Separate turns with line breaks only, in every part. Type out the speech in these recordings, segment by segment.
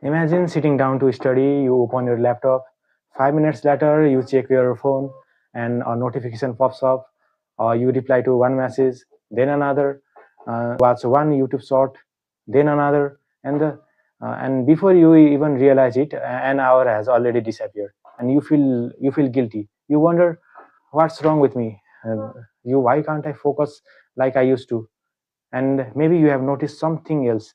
Imagine sitting down to study, you open your laptop, 5 minutes later, you check your phone, and a notification pops up, or you reply to one message, then another, watch one YouTube short, then another, and before you even realize it, an hour has already disappeared, and you feel guilty. You wonder, what's wrong with me? Why can't I focus like I used to? And maybe you have noticed something else.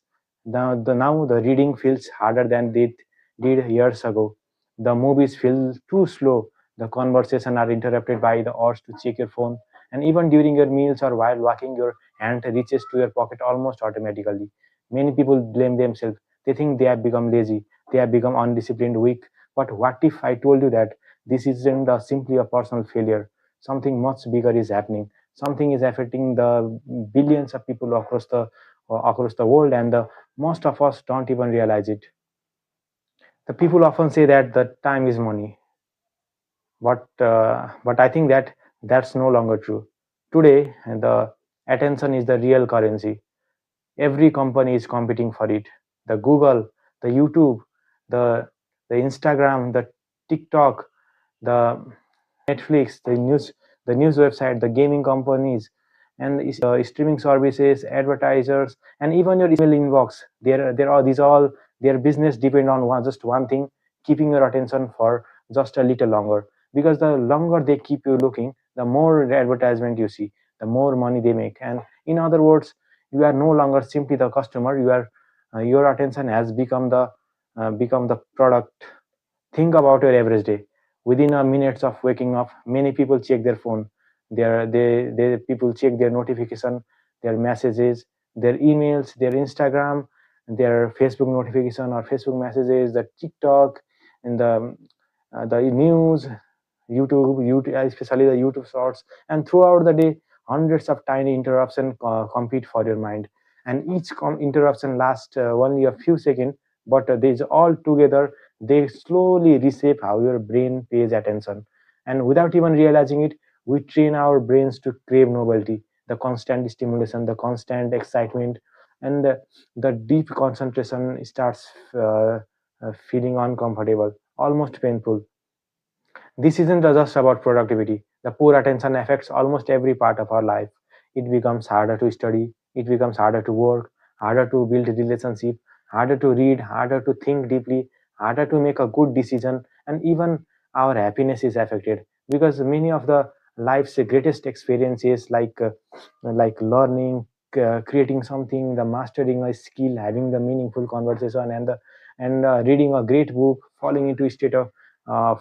Now the reading feels harder than it did years ago. The movies feel too slow. The conversations are interrupted by the urge to check your phone. And even during your meals or while walking, your hand reaches to your pocket almost automatically. Many people blame themselves. They think they have become lazy. They have become undisciplined, weak. But what if I told you that this isn't simply a personal failure? Something much bigger is happening. Something is affecting the billions of people across the world, and most of us don't even realize it. The people often say that the time is money, but I think that that's no longer true. Today, the attention is the real currency. Every company is competing for it. The Google, the YouTube, the the Instagram, the TikTok, the Netflix, the news website, the gaming companies, and streaming services, advertisers, and even your email inbox. There are these all their business depend on just one thing: keeping your attention for just a little longer. Because the longer they keep you looking, the more advertisement you see, the more money they make. And in other words, you are no longer simply the customer. Your attention has become the product. Think about your average day. Within a minutes of waking up, many people check their phone. They people check their notification, their messages, their emails, their Instagram, their Facebook notification or Facebook messages, the TikTok, and the news, YouTube, especially the YouTube Shorts, and throughout the day, hundreds of tiny interruptions compete for your mind, and each interruption lasts only a few seconds, but these all together they slowly reshape how your brain pays attention. And without even realizing it, we train our brains to crave novelty, the constant stimulation, the constant excitement, and the deep concentration starts feeling uncomfortable, almost painful. This isn't just about productivity. The poor attention affects almost every part of our life. It becomes harder to study, it becomes harder to work, harder to build a relationship, harder to read, harder to think deeply, harder to make a good decision, and even our happiness is affected because many of the life's greatest experiences like learning, creating something, the mastering a skill, having the meaningful conversation, and reading a great book, falling into a state of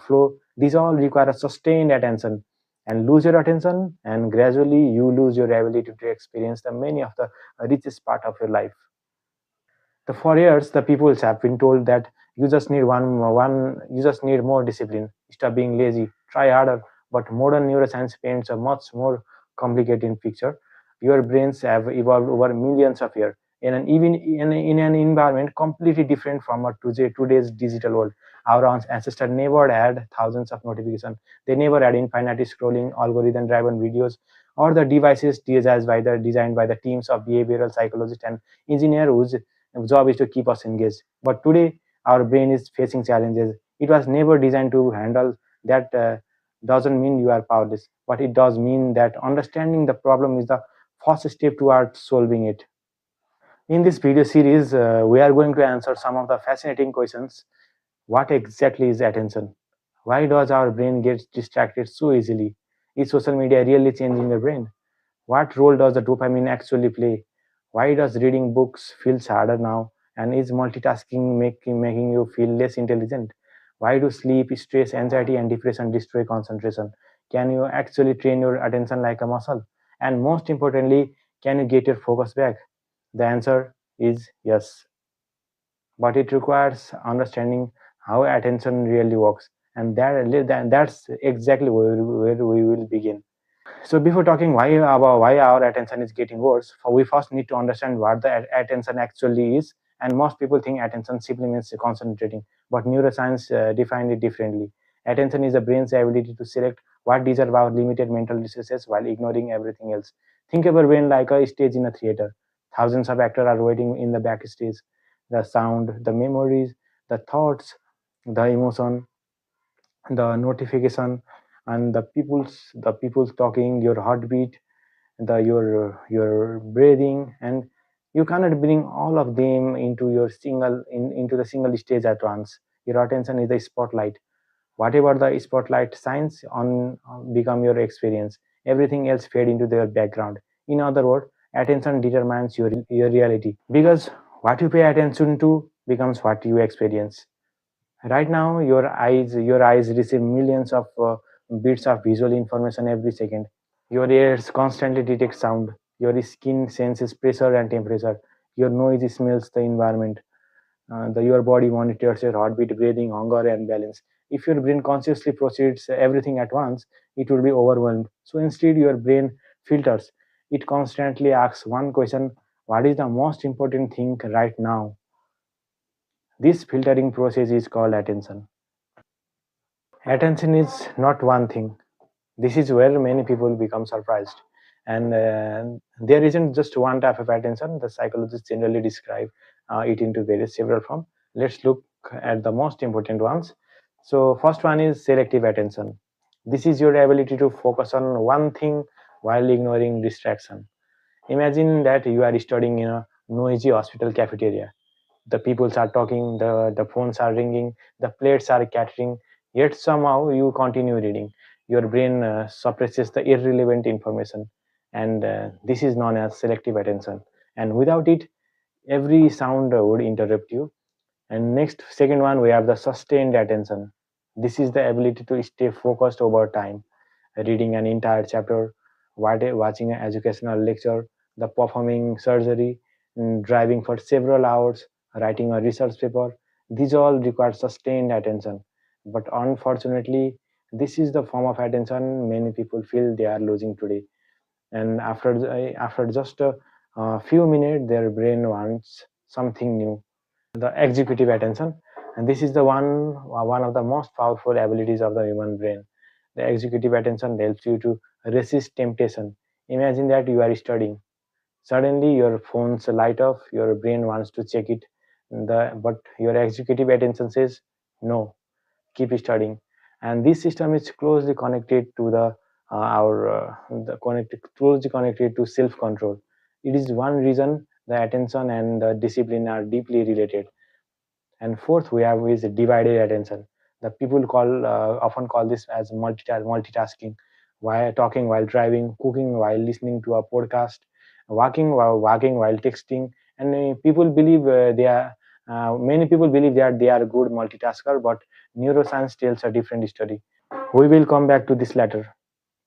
flow, these all require a sustained attention. And lose your attention, and gradually you lose your ability to experience the many of the richest part of your life. For years, the peoples have been told that you just need more discipline, stop being lazy, try harder. But modern neuroscience paints a much more complicated picture. Your brains have evolved over millions of years in an environment completely different from today's digital world. Our ancestors never had thousands of notifications. They never had infinite scrolling, algorithm-driven videos, or the devices designed by the teams of behavioral psychologists and engineers whose job is to keep us engaged. But today, our brain is facing challenges. It was never designed to handle that. Doesn't mean you are powerless, but it does mean that understanding the problem is the first step towards solving it. In this video series, we are going to answer some of the fascinating questions. What exactly is attention? Why does our brain get distracted so easily? Is social media really changing the brain? What role does the dopamine actually play? Why does reading books feel harder now? And is multitasking making you feel less intelligent? Why do sleep, stress, anxiety, and depression destroy concentration? Can you actually train your attention like a muscle? And most importantly, can you get your focus back? The answer is yes, but it requires understanding how attention really works, and that's exactly where we will begin. So before talking why our attention is getting worse, we first need to understand what the attention actually is. And most people think attention simply means concentrating, but neuroscience defined it differently. Attention is the brain's ability to select what deserves our limited mental resources while ignoring everything else. Think of your brain like a stage in a theater. Thousands of actors are waiting in the backstage. The sound, the memories, the thoughts, the emotion, the notification, and the people's talking, your heartbeat, your breathing, and you cannot bring all of them into the single stage at once. Your attention is the spotlight. Whatever the spotlight shines on become your experience. Everything else fade into their background. In other words, attention determines your reality, because what you pay attention to becomes what you experience. Right now, your eyes receive millions of bits of visual information every second. Your ears constantly detect sound. Your skin senses pressure and temperature. Your nose smells the environment. Your body monitors your heartbeat, breathing, hunger, and balance. If your brain consciously proceeds everything at once, it will be overwhelmed. So instead, your brain filters. It constantly asks one question: what is the most important thing right now? This filtering process is called attention. Attention is not one thing. This is where many people become surprised. And there isn't just one type of attention. The psychologists generally describe it into various several forms. Let's look at the most important ones. So first one is selective attention. This is your ability to focus on one thing while ignoring distraction. Imagine that you are studying in a noisy hospital cafeteria. The people are talking, the phones are ringing, the plates are catering, yet somehow you continue reading. Your brain suppresses the irrelevant information, and this is known as selective attention. And without it, every sound would interrupt you. And next, second one, we have the sustained attention. This is the ability to stay focused over time, reading an entire chapter, watching an educational lecture, the performing surgery, driving for several hours, writing a research paper. These all require sustained attention. But unfortunately, this is the form of attention many people feel they are losing today. And after just a few minutes, their brain wants something new. The executive attention, and this is the one of the most powerful abilities of the human brain. The executive attention helps you to resist temptation. Imagine that you are studying, suddenly your phone's light off, your brain wants to check it, but your executive attention says no, keep studying. And this system is closely connected to closely connected to self control. It is one reason the attention and the discipline are deeply related. And fourth, we have is divided attention. The people often call this as multitasking, while talking while driving, cooking while listening to a podcast, walking while texting. And people believe they are many people believe that they are good multitasker, but neuroscience tells a different story. We will come back to this later,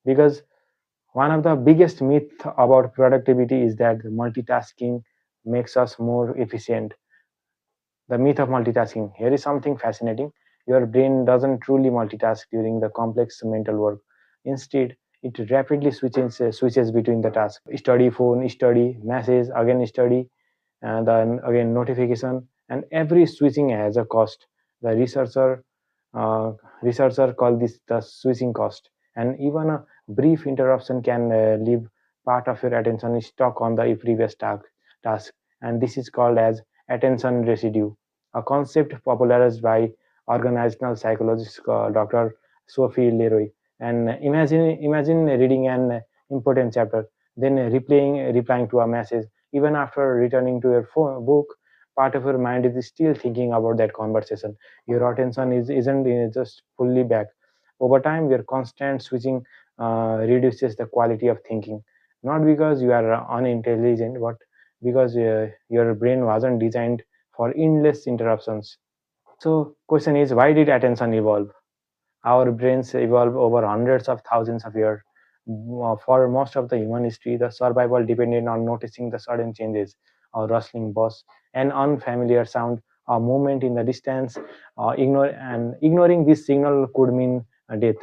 because one of the biggest myth about productivity is that multitasking makes us more efficient. The myth of multitasking. Here is something fascinating. Your brain doesn't truly multitask during the complex mental work. Instead, it rapidly switches between the tasks. Study, phone, study, message, again study, and then again notification. And every switching has a cost. The uh, researcher call this the switching cost. And even a brief interruption can leave part of your attention stuck on the previous task. And this is called as attention residue, a concept popularized by organizational psychologist Dr. Sophie Leroy. And imagine reading an important chapter, then replying to a message. Even after returning to your book, part of your mind is still thinking about that conversation. Your attention isn't just fully back. Over time, your constant switching reduces the quality of thinking, not because you are unintelligent, but because your brain wasn't designed for endless interruptions. So, question is, why did attention evolve? Our brains evolved over hundreds of thousands of years. For most of the human history, the survival depended on noticing the sudden changes, a rustling bush, an unfamiliar sound, a movement in the distance. Ignoring this signal could mean death.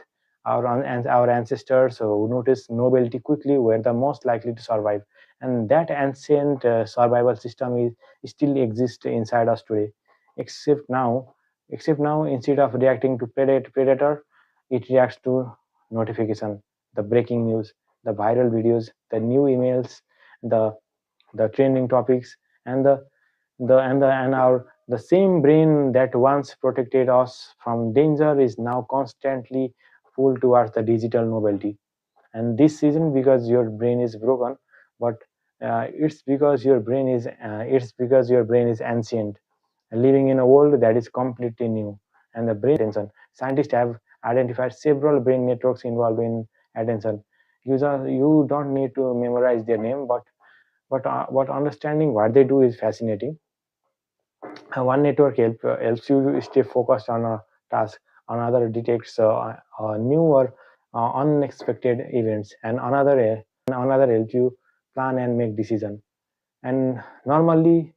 Our ancestors who noticed novelty quickly were the most likely to survive, and that ancient survival system still exists inside us today. Except now, instead of reacting to predator, it reacts to notification, the breaking news, the viral videos, the new emails, the trending topics, and the and our The same brain that once protected us from danger is now constantly pulled towards the digital novelty. And this isn't because your brain is broken, but it's because your brain is ancient, living in a world that is completely new. And the brain attention. Scientists have identified several brain networks involved in attention. You don't need to memorize their name, but understanding what they do is fascinating. One network helps you stay focused on a task. Another detects new or unexpected events, and another helps you plan and make decisions. And normally,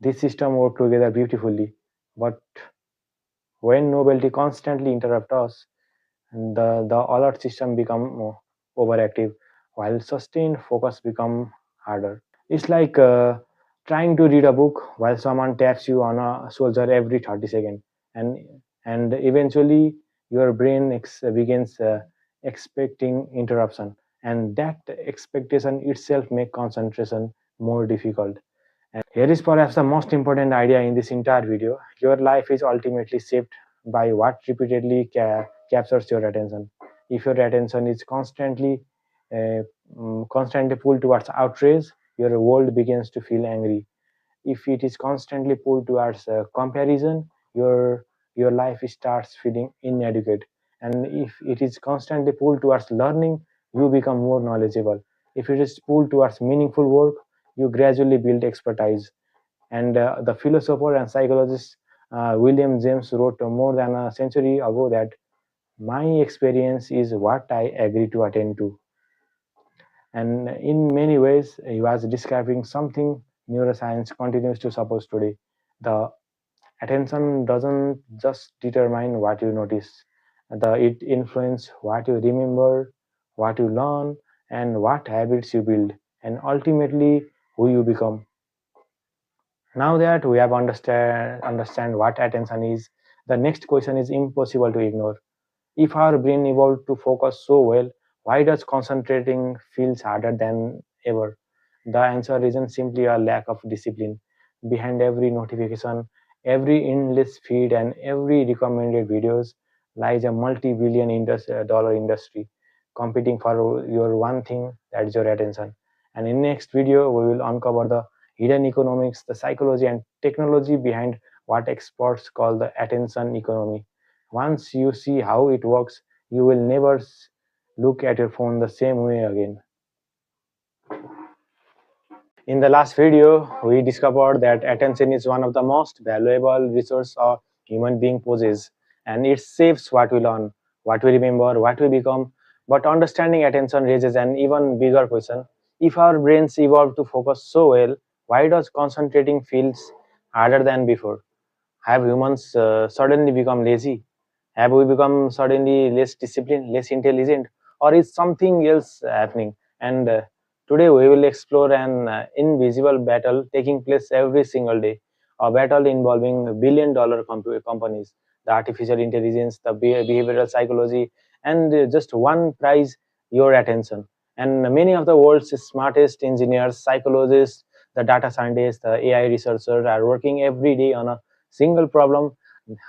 this system work together beautifully. But when novelty constantly interrupts us, the alert system become more overactive, while sustained focus become harder. It's like trying to read a book while someone taps you on a shoulder every 30 seconds, and and eventually your brain begins expecting interruption, and that expectation itself make concentration more difficult. Here is perhaps the most important idea in this entire video. Your life is ultimately shaped by what repeatedly captures your attention. If your attention is uh, constantly pulled towards outrage, your world begins to feel angry. If it is constantly pulled towards comparison, your life starts feeling inadequate. And if it is constantly pulled towards learning, you become more knowledgeable. If it is pulled towards meaningful work, you gradually build expertise. And the philosopher and psychologist William James wrote more than a century ago that my experience is what I agree to attend to. And in many ways, he was describing something neuroscience continues to support today. The attention doesn't just determine what you notice, it influences what you remember, what you learn, and what habits you build, and ultimately who you become. Now that we have understand what attention is, the next question is impossible to ignore. If our brain evolved to focus so well, why does concentrating feels harder than ever? The answer isn't simply a lack of discipline. Behind every notification, every endless feed, and every recommended videos lies a multi-billion dollar industry competing for your one thing, that is your attention. And in next video, we will uncover the hidden economics, the psychology and technology behind what experts call the attention economy. Once you see how it works, you will never look at your phone the same way again. In the last video, we discovered that attention is one of the most valuable resources a human being possesses, and it shapes what we learn, what we remember, what we become. But understanding attention raises an even bigger question. If our brains evolved to focus so well, why does concentrating feels harder than before? Have humans suddenly become lazy? Have we become suddenly less disciplined, less intelligent, or is something else happening? And today we will explore an invisible battle taking place every single day, a battle involving billion-dollar companies, the artificial intelligence, the behavioral psychology, and just one prize, your attention. And many of the world's smartest engineers, psychologists, the data scientists, the AI researchers are working every day on a single problem.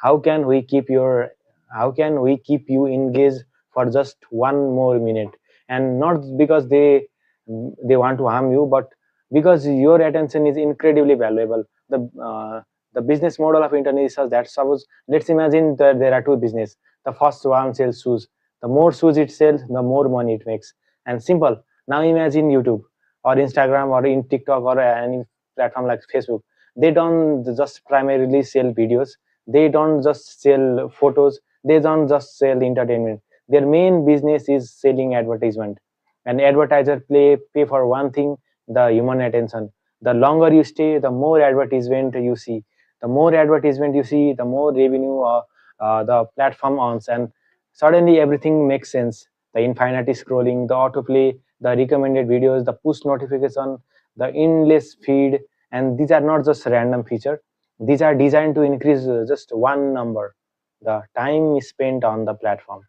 How can we keep your how can we keep you engaged for just one more minute? And not because they want to harm you, but because your attention is incredibly valuable. The business model of internet is such that, suppose, let's imagine that there are two business. The first one sells shoes. The more shoes it sells, the more money it makes. And simple. Now imagine YouTube or Instagram or in TikTok or any platform like Facebook. They don't just primarily sell videos, they don't just sell photos, they don't just sell entertainment. Their main business is selling advertisement. And advertiser pay for one thing, the human attention. The longer you stay, the more advertisement you see. The more advertisement you see, the more revenue the platform earns. And suddenly everything makes sense. The infinity scrolling, the autoplay, the recommended videos, the push notification, the endless feed, and these are not just random feature. These are designed to increase just one number, the time spent on the platform.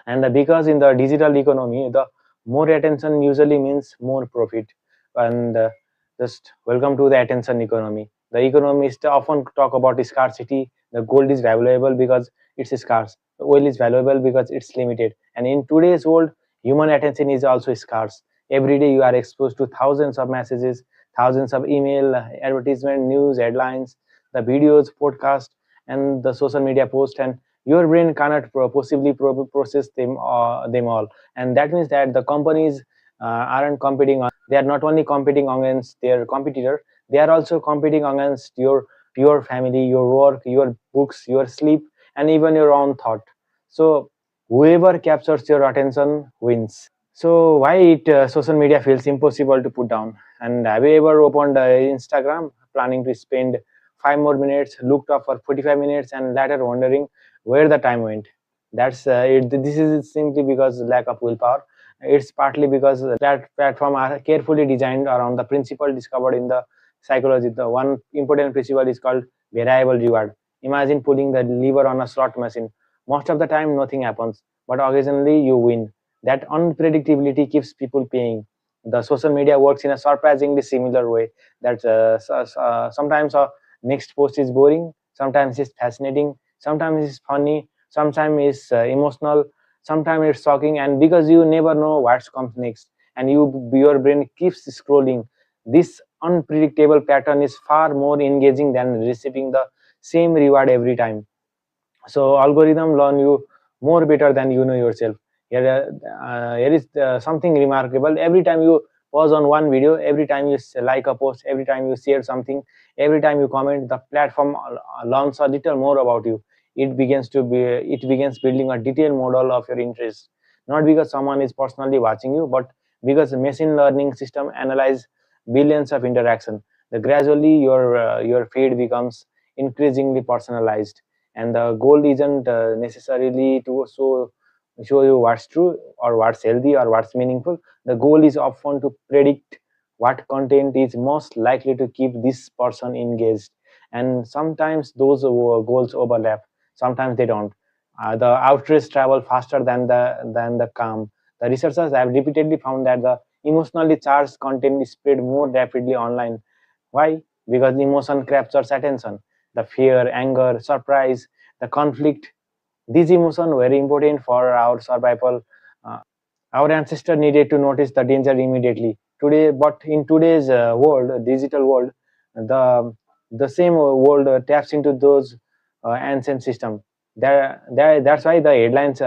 And because in the digital economy, the more attention usually means more profit. And just welcome to the attention economy. The economists often talk about scarcity. The gold is valuable because it's scarce. The oil is valuable because it's limited. And in today's world, human attention is also scarce. Every day you are exposed to thousands of messages, thousands of email, advertisement, news, headlines, the videos, podcast, and the social media post, and your brain cannot possibly process them all. And that means that the companies aren't competing on. They are not only competing against their competitor, they are also competing against your family, your work, your books, your sleep, and even your own thought. So whoever captures your attention wins. So why it social media feels impossible to put down? And have you ever opened Instagram planning to spend 5 more minutes, looked up for 45 minutes, and later wondering where the time went? That's it. This is simply because lack of willpower. It's partly because that platform are carefully designed around the principle discovered in the psychology. The one important principle is called variable reward. Imagine pulling the lever on a slot machine. Most of the time, nothing happens, but occasionally you win. That unpredictability keeps people paying. The social media works in a surprisingly similar way. That sometimes a next post is boring, sometimes it's fascinating, sometimes it's funny, sometimes it's emotional, sometimes it's shocking, and because you never know what comes next, and your brain keeps scrolling. This unpredictable pattern is far more engaging than receiving the same reward every time. So algorithm learn you more better than you know yourself. Here is something remarkable. Every time you pause on one video, every time you like a post, every time you share something, every time you comment, the platform learns a little more about you. It begins building a detailed model of your interests, not because someone is personally watching you, but because the machine learning system analyze billions of interaction. The gradually your feed becomes increasingly personalized, and the goal isn't necessarily to show you what's true or what's healthy or what's meaningful. The goal is often to predict what content is most likely to keep this person engaged, and sometimes those goals overlap, sometimes they don't. The outrage travel faster than the calm. The researchers have repeatedly found that the emotionally charged content is spread more rapidly online. Why? Because emotion captures attention. The fear, anger, surprise, the conflict, these emotions were important for our survival. Uh, our ancestors needed to notice the danger immediately. Today, but in today's world, digital world, the the same world taps into those ancient system. That's why the headlines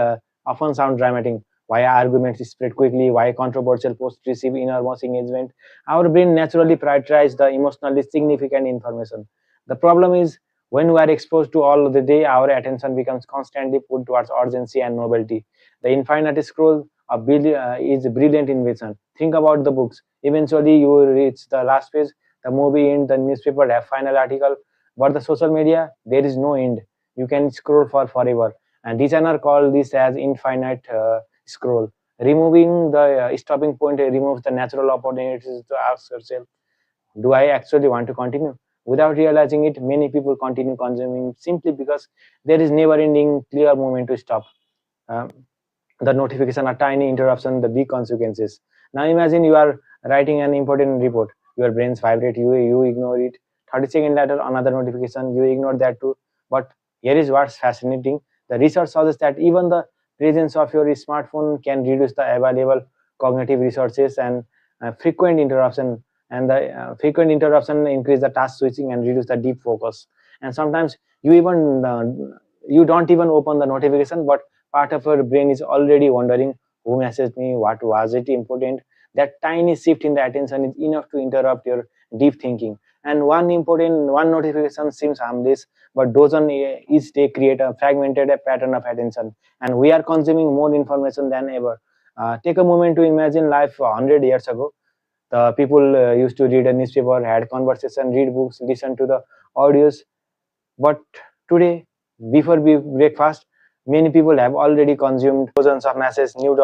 often sound dramatic. Why arguments spread quickly? Why controversial posts receive enormous engagement? Our brain naturally prioritizes the emotionally significant information. The problem is when we are exposed to all of the day, our attention becomes constantly pulled towards urgency and novelty. The infinite scroll is a brilliant invention. Think about the books. Eventually, you will reach the last page. The movie end, the newspaper have final article, but the social media there is no end. You can scroll for forever, and designer call this as infinite scroll. Removing the stopping point removes the natural opportunities to ask yourself, do I actually want to continue? Without realizing it, many people continue consuming simply because there is never ending clear moment to stop. Um, the notification are tiny interruption, the big consequences. Now imagine you are writing an important report. Your brains vibrate, you ignore it. 30 seconds later, another notification, you ignore that too. But here is what's fascinating. The research suggests that even the presence of your smartphone can reduce the available cognitive resources, and frequent interruption and the frequent interruption increase the task switching and reduce the deep focus. And sometimes you don't even open the notification, but part of your brain is already wondering who messaged me, what was it important. That tiny shift in the attention is enough to interrupt your deep thinking. And one notification seems harmless, but dozen each day create a fragmented pattern of attention, and we are consuming more information than ever. Take a moment to imagine life 100 years ago. The people used to read a newspaper, had conversation, read books, listen to the audios, but today, before breakfast, many people have already consumed dozens of messages, news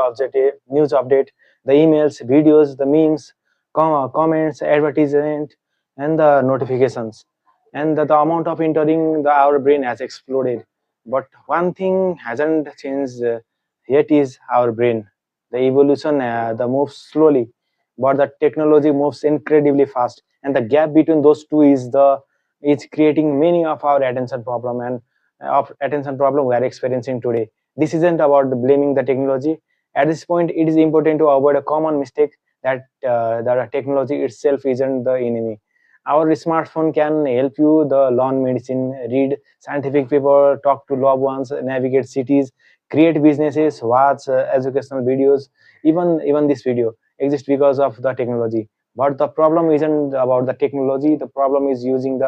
update, the emails, videos, the memes, comments, advertisement, and the notifications. And the amount of entering our brain has exploded. But one thing hasn't changed yet is our brain. The evolution the moves slowly, but the technology moves incredibly fast. And the gap between those two is the is creating many of our attention problem we are experiencing today. This isn't about blaming the technology. At this point, it is important to avoid a common mistake that the technology itself isn't the enemy. Our smartphone can help you the learn medicine, read scientific paper, talk to loved ones, navigate cities, create businesses, watch educational videos. Even this video exists because of the technology. But the problem isn't about the technology. The problem is using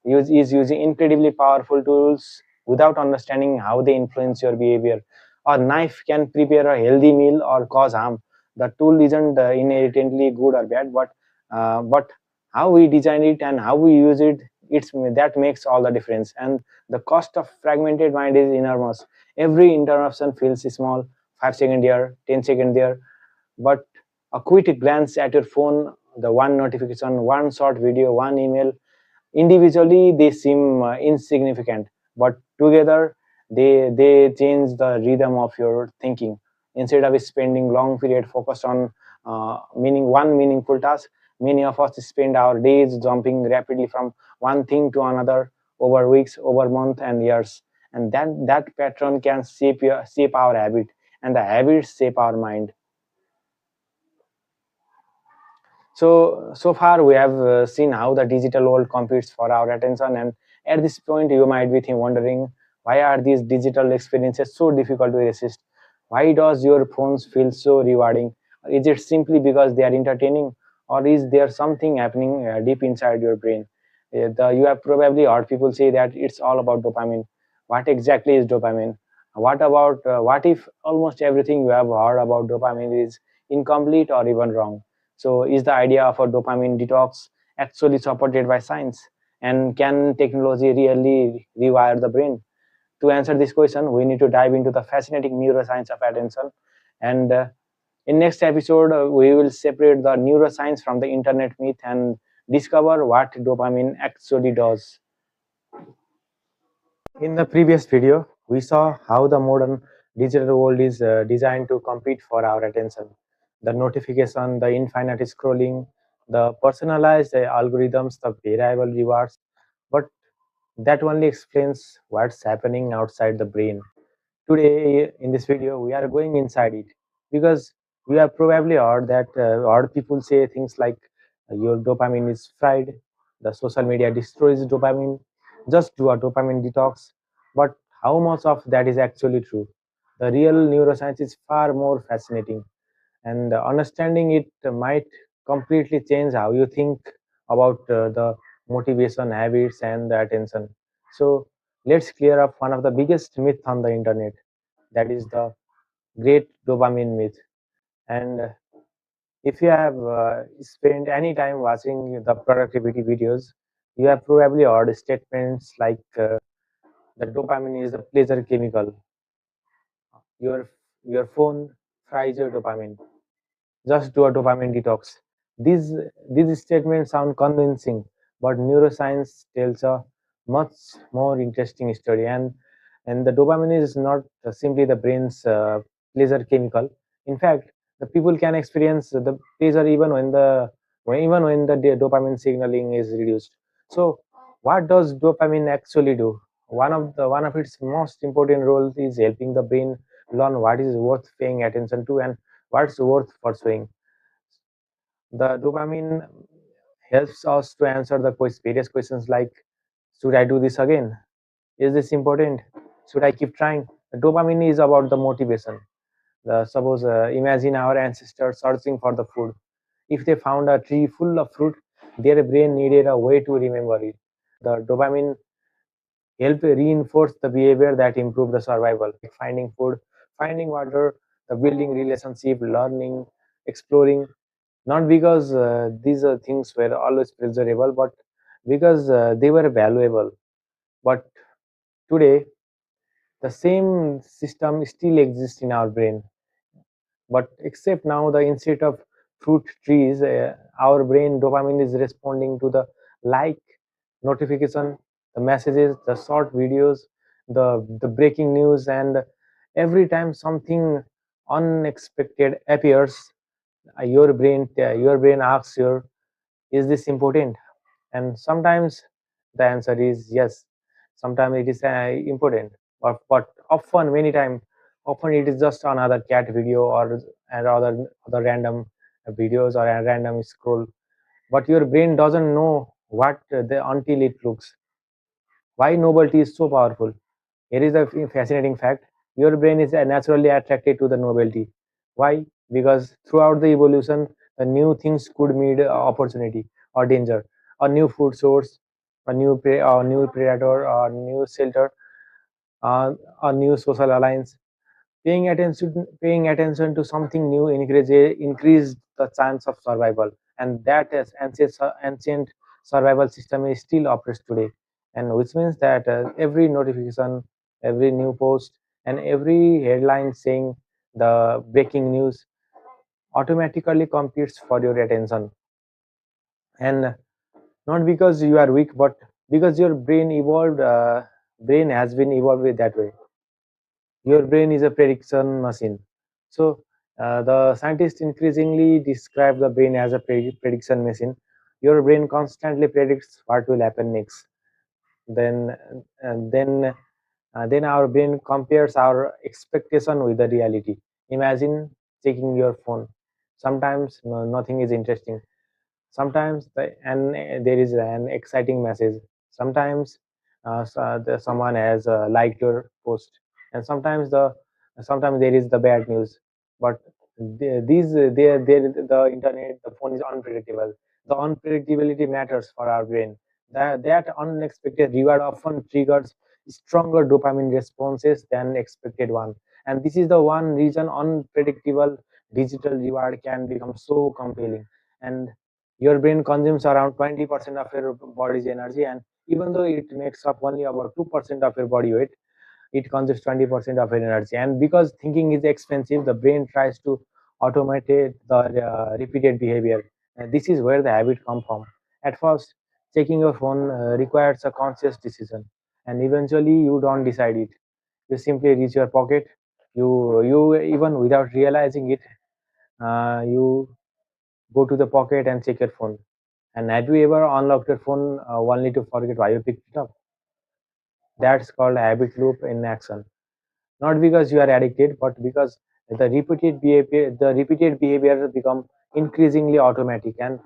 incredibly powerful tools without understanding how they influence your behavior. A knife can prepare a healthy meal or cause harm. The tool isn't inherently good or bad, but how we design it and how we use it, it's that makes all the difference. And the cost of fragmented mind is enormous. Every interruption feels small, 5 second here, 10 second there, but a quick glance at your phone, the one notification, one short video, one email, individually they seem insignificant, but together they change the rhythm of your thinking. Instead of spending long period focused on meaning one meaningful task, many of us spend our days jumping rapidly from one thing to another over weeks, over months and years. And that pattern can shape our habit, and the habits shape our mind. So far we have seen how the digital world competes for our attention, and at this point you might be wondering, why are these digital experiences so difficult to resist? Why does your phones feel so rewarding? Is it simply because they are entertaining, or is there something happening deep inside your brain? You have probably heard people say that it's all about dopamine. What exactly is dopamine? What if almost everything you have heard about dopamine is incomplete or even wrong? So, is the idea of a dopamine detox actually supported by science? And can technology really rewire the brain? To answer this question, we need to dive into the fascinating neuroscience of attention. And in next episode, we will separate the neuroscience from the internet myth and discover what dopamine actually does. In the previous video, we saw how the modern digital world is designed to compete for our attention. The notification, the infinite scrolling, the personalized algorithms, the variable rewards. But that only explains what's happening outside the brain. Today, in this video, we are going inside it because we have probably heard people say things like your dopamine is fried, the social media destroys dopamine, just do a dopamine detox. But how much of that is actually true? The real neuroscience is far more fascinating, and understanding it might completely change how you think about the motivation, habits, and the attention. So, let's clear up one of the biggest myths on the internet, that is the great dopamine myth. And if you have spent any time watching the productivity videos, you have probably heard statements like the dopamine is the pleasure chemical. Your phone fries your dopamine. Just do a dopamine detox. These these statements sound convincing, but neuroscience tells a much more interesting story. And the dopamine is not simply the brain's pleasure chemical. In fact, the people can experience the pleasure even when the dopamine signaling is reduced. So, what does dopamine actually do? One of its most important roles is helping the brain learn what is worth paying attention to and what's worth pursuing. The dopamine helps us to answer the various questions like, should I do this again? Is this important? Should I keep trying? The dopamine is about the motivation. Suppose imagine our ancestors searching for the food. If they found a tree full of fruit, their brain needed a way to remember it. The dopamine help reinforce the behavior that improve the survival, like finding food, finding water, the building relationship, learning, exploring. Not because these things were always pleasurable, but because they were valuable. But today, the same system still exists in our brain, but except now the instead of fruit trees, our brain dopamine is responding to the like, notification, the messages, the short videos, the breaking news, and every time something unexpected appears, your brain asks, your is this important? And sometimes The answer is yes. Sometimes it is important, but often, many times, often it is just another cat video or and other random videos or a random scroll. But your brain doesn't know what until it looks. Why novelty is so powerful? Here is a fascinating fact. Your brain is naturally attracted to the novelty. Why? Because throughout the evolution, the new things could mean opportunity or danger, a new food source, a new predator, a new shelter, uh, a new social alliance. Paying attention to something new increase the chance of survival, and that is ancient survival system is still operates today, and which means that every notification, every new post, and every headline saying the breaking news automatically competes for your attention, and not because you are weak, but because your brain has been evolved that way. Your brain is a prediction machine. So the scientists increasingly describe the brain as a prediction machine. Your brain constantly predicts what will happen next. Then, then our brain compares our expectation with the reality. Imagine checking your phone. Sometimes nothing is interesting. Sometimes there is an exciting message. Sometimes someone has liked your post, and sometimes there is the bad news. But the internet, the phone is unpredictable. The unpredictability matters for our brain. That unexpected reward often triggers stronger dopamine responses than expected one, and this is the one reason unpredictable digital reward can become so compelling. And your brain consumes around 20% of your body's energy, and even though it makes up only about 2% of your body weight, it consumes 20% of your energy. And because thinking is expensive, the brain tries to automate the repeated behavior. And this is where the habit comes from. At first, checking your phone requires a conscious decision, and eventually you don't decide it. You simply reach your pocket. You even without realizing it, you go to the pocket and check your phone. And have you ever unlocked your phone only to forget why you picked it up? That's called habit loop in action. Not because you are addicted, but because the repeated behavior become increasingly automatic. And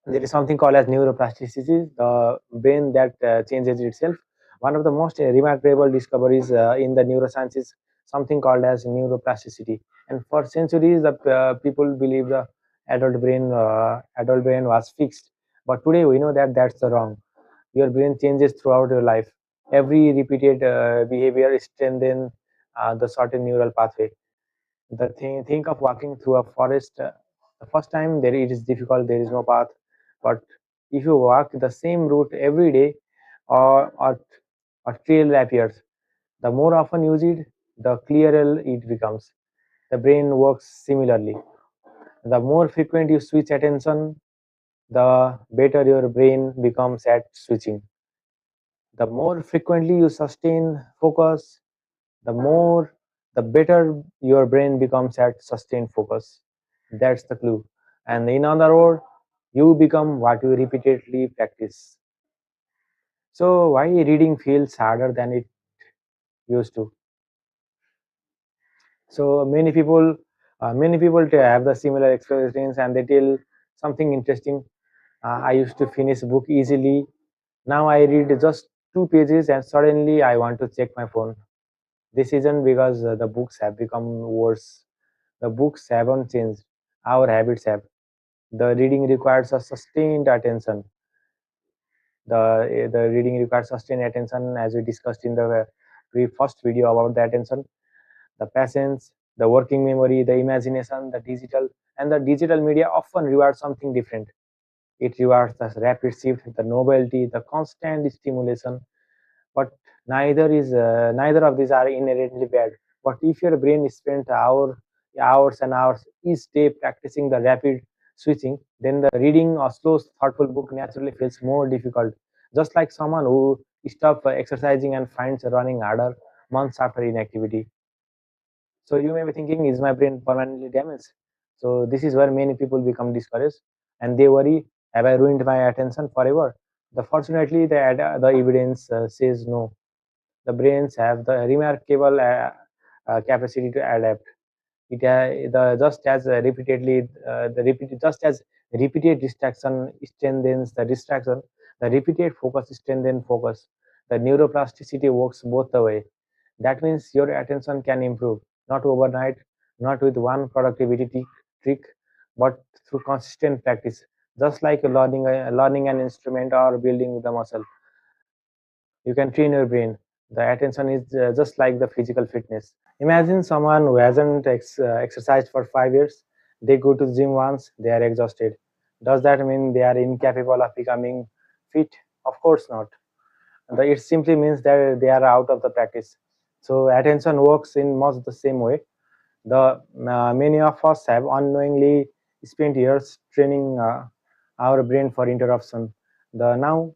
there is something called as neuroplasticity, the brain that changes itself. One of the most remarkable discoveries in the neuroscience is something called as neuroplasticity. And for centuries, the people believe the adult brain was fixed. But today we know that that's the wrong. Your brain changes throughout your life. Every repeated behavior strengthens the certain neural pathway. Think of walking through a forest. The first time there it is difficult, there is no path. But if you walk the same route every day, or a trail appears, the more often you use it, the clearer it becomes. The brain works similarly. The more frequent you switch attention, the better your brain becomes at switching. The more frequently you sustain focus, the more the better your brain becomes at sustained focus. That's the clue. And in other words, you become what you repeatedly practice. So why reading feels harder than it used to? So many people have the similar experience, and they tell something interesting. I used to finish a book easily. Now I read just 2 pages and suddenly I want to check my phone. This isn't because the books have become worse. The books haven't changed. Our habits have. The reading requires a sustained attention. The reading requires sustained attention, as we discussed in the first video about the attention, the patience, the working memory, the imagination, the digital media often reward something different. It rewards the rapid shift, the novelty, the constant stimulation. But neither of these are inherently bad. But if your brain spent hours and hours each day practicing the rapid switching, then the reading a slow thoughtful book naturally feels more difficult, just like someone who stops exercising and finds running harder months after inactivity. So you may be thinking, is my brain permanently damaged? So this is where many people become discouraged, and they worry, have I ruined my attention forever? Fortunately, the evidence says no. The brains have the remarkable capacity to adapt. Just as repeatedly the repeat just as repeated distraction strengthens the distraction, the repeated focus strengthens focus. The neuroplasticity works both the way. That means your attention can improve, not overnight, not with one productivity trick, but through consistent practice. Just like learning an instrument or building the muscle, you can train your brain. The attention is just like the physical fitness. Imagine someone who hasn't exercised for 5 years. They go to the gym once, they are exhausted. Does that mean they are incapable of becoming fit? Of course not. It simply means that they are out of the practice. So attention works in much the same way. The Many of us have unknowingly spent years training our brain for interruption. The now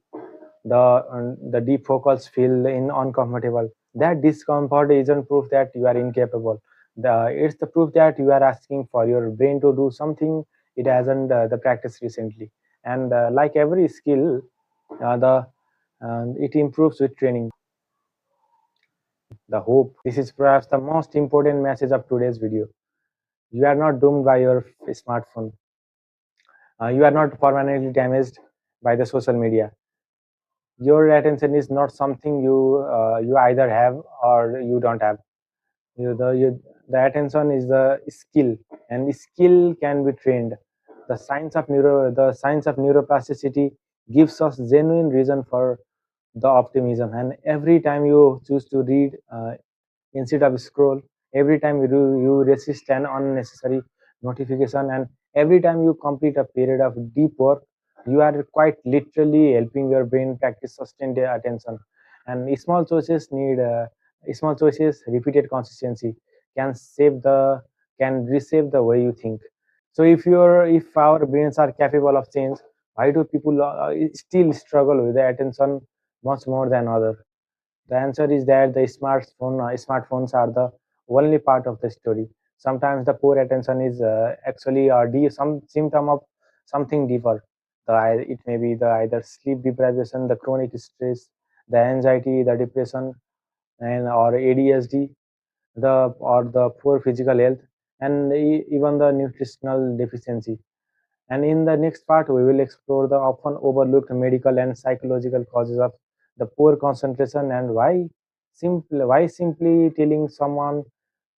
the deep focus feel uncomfortable. That discomfort isn't proof that you are incapable. It's the proof that you are asking for your brain to do something it hasn't the practice recently. And like every skill, the it improves with training. The hope. This is perhaps the most important message of today's video. You are not doomed by your smartphone. You are not permanently damaged by the social media. Your attention is not something you either have or you don't have. The attention is the skill, and skill can be trained. The science of neuroplasticity gives us genuine reason for the optimism. And every time you choose to read instead of scroll, every time you resist an unnecessary notification, and every time you complete a period of deep work, you are quite literally helping your brain practice sustained attention. And small choices repeated consistency can save the can reshape the way you think. So if our brains are capable of change, why do people still struggle with the attention much more than others? The answer is that the smartphones are the only part of the story. Sometimes the poor attention is actually some symptom of something deeper. It may be the either sleep deprivation, the chronic stress, the anxiety, the depression, and or ADHD, the poor physical health, and even the nutritional deficiency. And in the next part, we will explore the often overlooked medical and psychological causes of the poor concentration, and why simply telling someone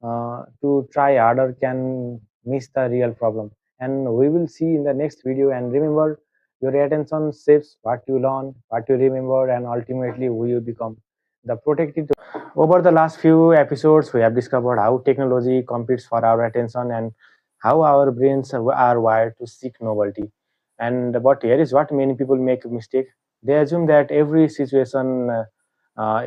to try harder can miss the real problem. And we will see in the next video. And remember, your attention shapes what you learn, what you remember, and ultimately who you become. The protected Over the last few episodes, we have discovered how technology competes for our attention and how our brains are wired to seek novelty. And but here is what many people make a mistake. They assume that every situation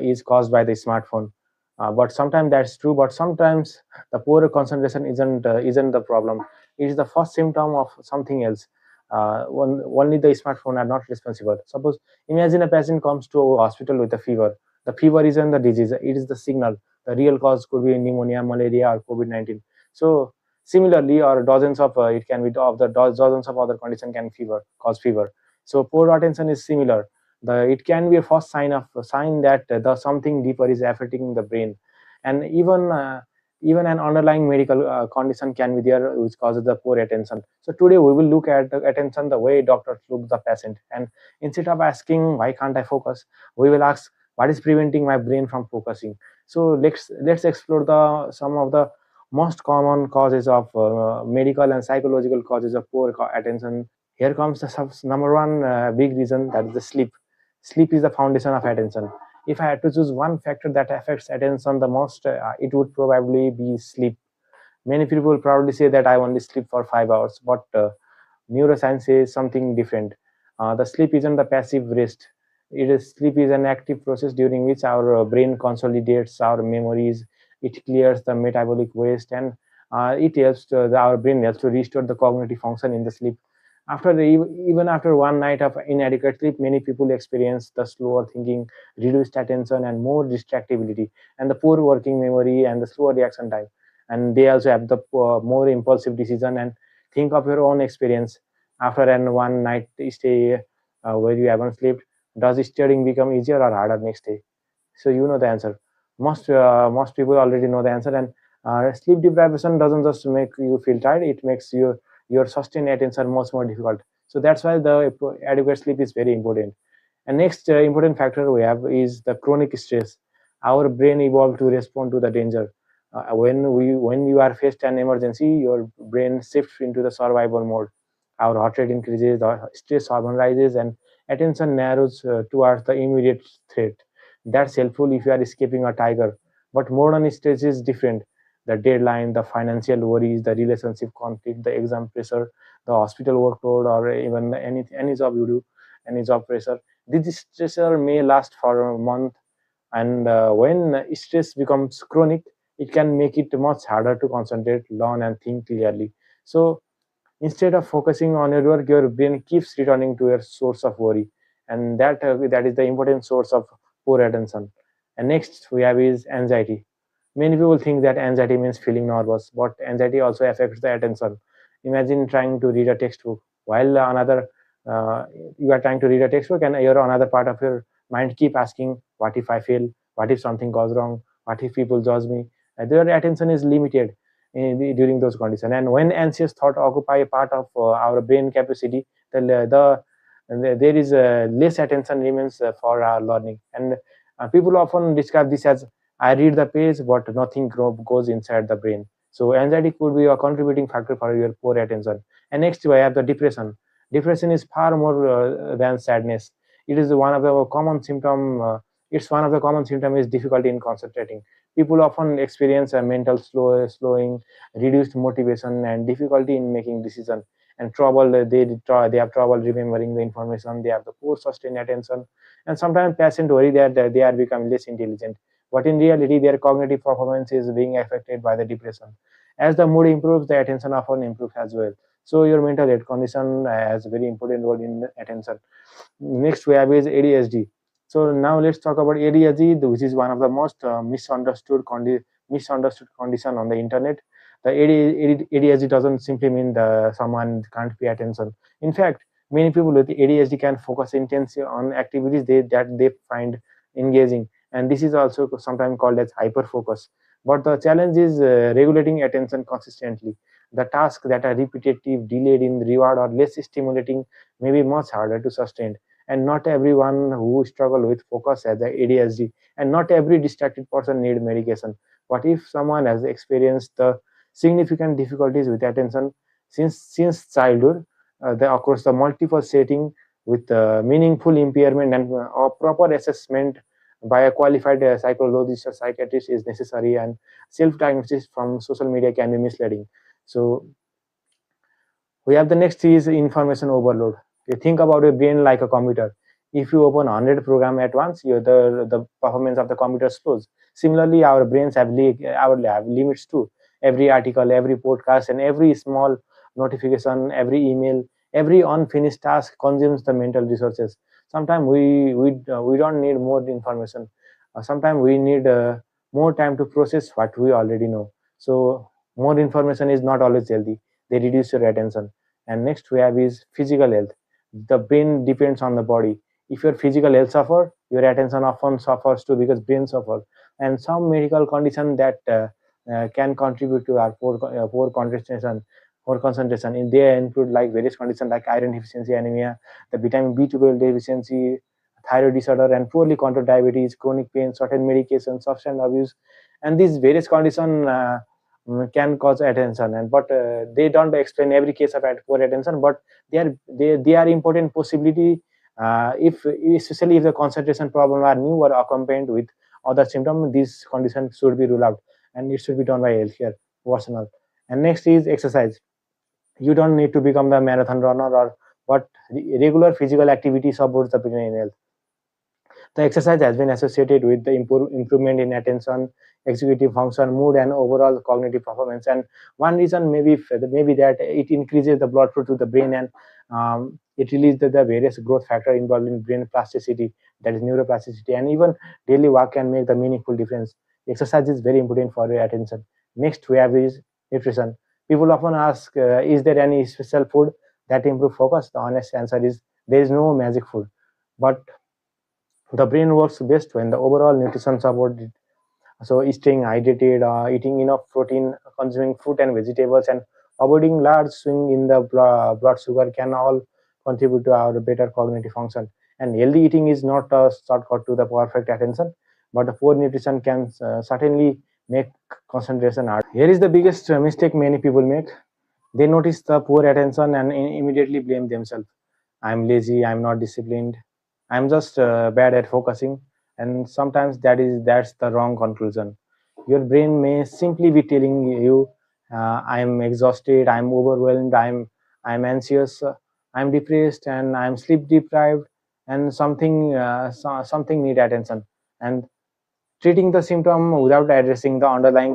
is caused by the smartphone. But sometimes that's true. But sometimes the poor concentration isn't the problem. It is the first symptom of something else. Only the smartphone are not responsible. Suppose imagine a patient comes to a hospital with a fever. The fever isn't the disease; it is the signal. The real cause could be pneumonia, malaria, or COVID-19. So similarly, or dozens of it can be of the dozens of other condition can cause fever. So poor attention is similar. It can be a first sign that the something deeper is affecting the brain, and even an underlying medical condition can be there which causes the poor attention. So today we will look at the attention the way doctors look the patient, and instead of asking why can't I focus, we will ask what is preventing my brain from focusing. So let's explore the some of the most common causes of medical and psychological causes of poor attention. Here comes the number one big reason, that is the sleep. Sleep is the foundation of attention. If I had to choose one factor that affects attention the most, it would probably be sleep. Many people proudly say that I only sleep for 5 hours, but neuroscience says something different. The sleep isn't the passive rest. Sleep is an active process during which our brain consolidates our memories. It clears the metabolic waste, and our brain helps to restore the cognitive function in the sleep. Even after one night of inadequate sleep, many people experience the slower thinking, reduced attention, and more distractibility, and the poor working memory and the slower reaction time. And they also have the more impulsive decision. And think of your own experience after an one night stay where you haven't slept. Does steering become easier or harder next day? So you know the answer. Most people already know the answer. And sleep deprivation doesn't just make you feel tired; it makes your sustained attention much more difficult. So that's why the adequate sleep is very important. And next important factor we have is the chronic stress. Our brain evolved to respond to the danger. When you are faced an emergency, your brain shifts into the survival mode. Our heart rate increases, the stress hormone rises, and attention narrows towards the immediate threat. That's helpful if you are escaping a tiger. But modern stress is different. The deadline, the financial worries, the relationship conflict, the exam pressure, the hospital workload, or even any job you do, any job pressure. This stressor may last for a month, and when stress becomes chronic, it can make it much harder to concentrate, learn, and think clearly. So instead of focusing on your work, your brain keeps returning to your source of worry, and that is the important source of poor attention. And next we have is anxiety. Many people think that anxiety means feeling nervous, but anxiety also affects the attention. Imagine trying to read a textbook while another uh, you are trying to read a textbook, and your another part of your mind keep asking, "What if I fail? What if something goes wrong? What if people judge me?" Their attention is limited during those conditions. And when anxious thought occupy a part of our brain capacity, there is less attention remains for our learning. And people often describe this as, I read the page, but nothing goes inside the brain. So anxiety could be a contributing factor for your poor attention. And next, we have the depression. Depression is far more than sadness. It is one of the common symptom. It's one of the common symptom is difficulty in concentrating. People often experience a mental slowing, reduced motivation, and difficulty in making decisions. And trouble, they have trouble remembering the information. They have the poor sustained attention, and sometimes patients worry that they are becoming less intelligent. But in reality, their cognitive performance is being affected by the depression. As the mood improves, the attention often improves as well. So your mental health condition has a very important role in attention. Next we have is ADHD. So now let's talk about ADHD, which is one of the most misunderstood condition on the internet. The ADHD doesn't simply mean the someone can't pay attention. In fact, many people with ADHD can focus intensely on activities that they find engaging, and this is also sometimes called as hyperfocus. But the challenge is regulating attention consistently. The tasks that are repetitive, delayed in reward, or less stimulating may be much harder to sustain. And not everyone who struggle with focus has a ADHD, and not every distracted person need medication. What if someone has experienced the significant difficulties with attention since childhood, across the multiple setting with meaningful impairment, and a proper assessment by a qualified psychologist or psychiatrist is necessary, and self-diagnosis from social media can be misleading. So we have the next is information overload. You think about your brain like a computer. If you open 100 program at once, the performance of the computer slows. Similarly, our brains have limits too. Every article, every podcast, and every small notification, every email, every unfinished task consumes the mental resources. Sometimes we don't need more information. Sometimes we need more time to process what we already know. So more information is not always healthy. They reduce your attention. And next we have is physical health. The brain depends on the body. If your physical health suffer, your attention often suffers too, because brain suffer. And some medical condition that can contribute to our poor concentration. Poor concentration. They include like various conditions like iron deficiency anemia, the vitamin B12 deficiency, thyroid disorder, and poorly controlled diabetes, chronic pain, certain medication, substance abuse, and these various conditions can cause attention. And but they don't explain every case of poor attention, but they are important possibility, if especially if the concentration problem are new or accompanied with other symptoms. These conditions should be ruled out, and it should be done by healthcare personnel. And next is exercise. You don't need to become the marathon runner, or but regular physical activity supports the brain health. The exercise has been associated with the improvement in attention, executive function, mood, and overall cognitive performance. And one reason maybe that it increases the blood flow to the brain, and it releases the various growth factor involved in brain plasticity, that is neuroplasticity, and even daily work can make the meaningful difference. Exercise is very important for your attention. Next, we have is nutrition. People often ask, is there any special food that improve focus? The honest answer is there is no magic food, but The brain works best when the overall nutrition support it. So staying hydrated, eating enough protein, consuming fruit and vegetables, and avoiding large swing in the blood sugar can all contribute to our better cognitive function. And healthy eating is not a shortcut to the perfect attention, but a poor nutrition can certainly make concentration hard. Here is the biggest mistake many people make. They notice the poor attention and immediately blame themselves. I'm lazy, I'm not disciplined, I'm just bad at focusing. And sometimes that's the wrong conclusion. Your brain may simply be telling you, I'm exhausted, I'm overwhelmed, I'm anxious, I'm depressed, and I'm sleep deprived, and something need attention. And treating the symptom without addressing the underlying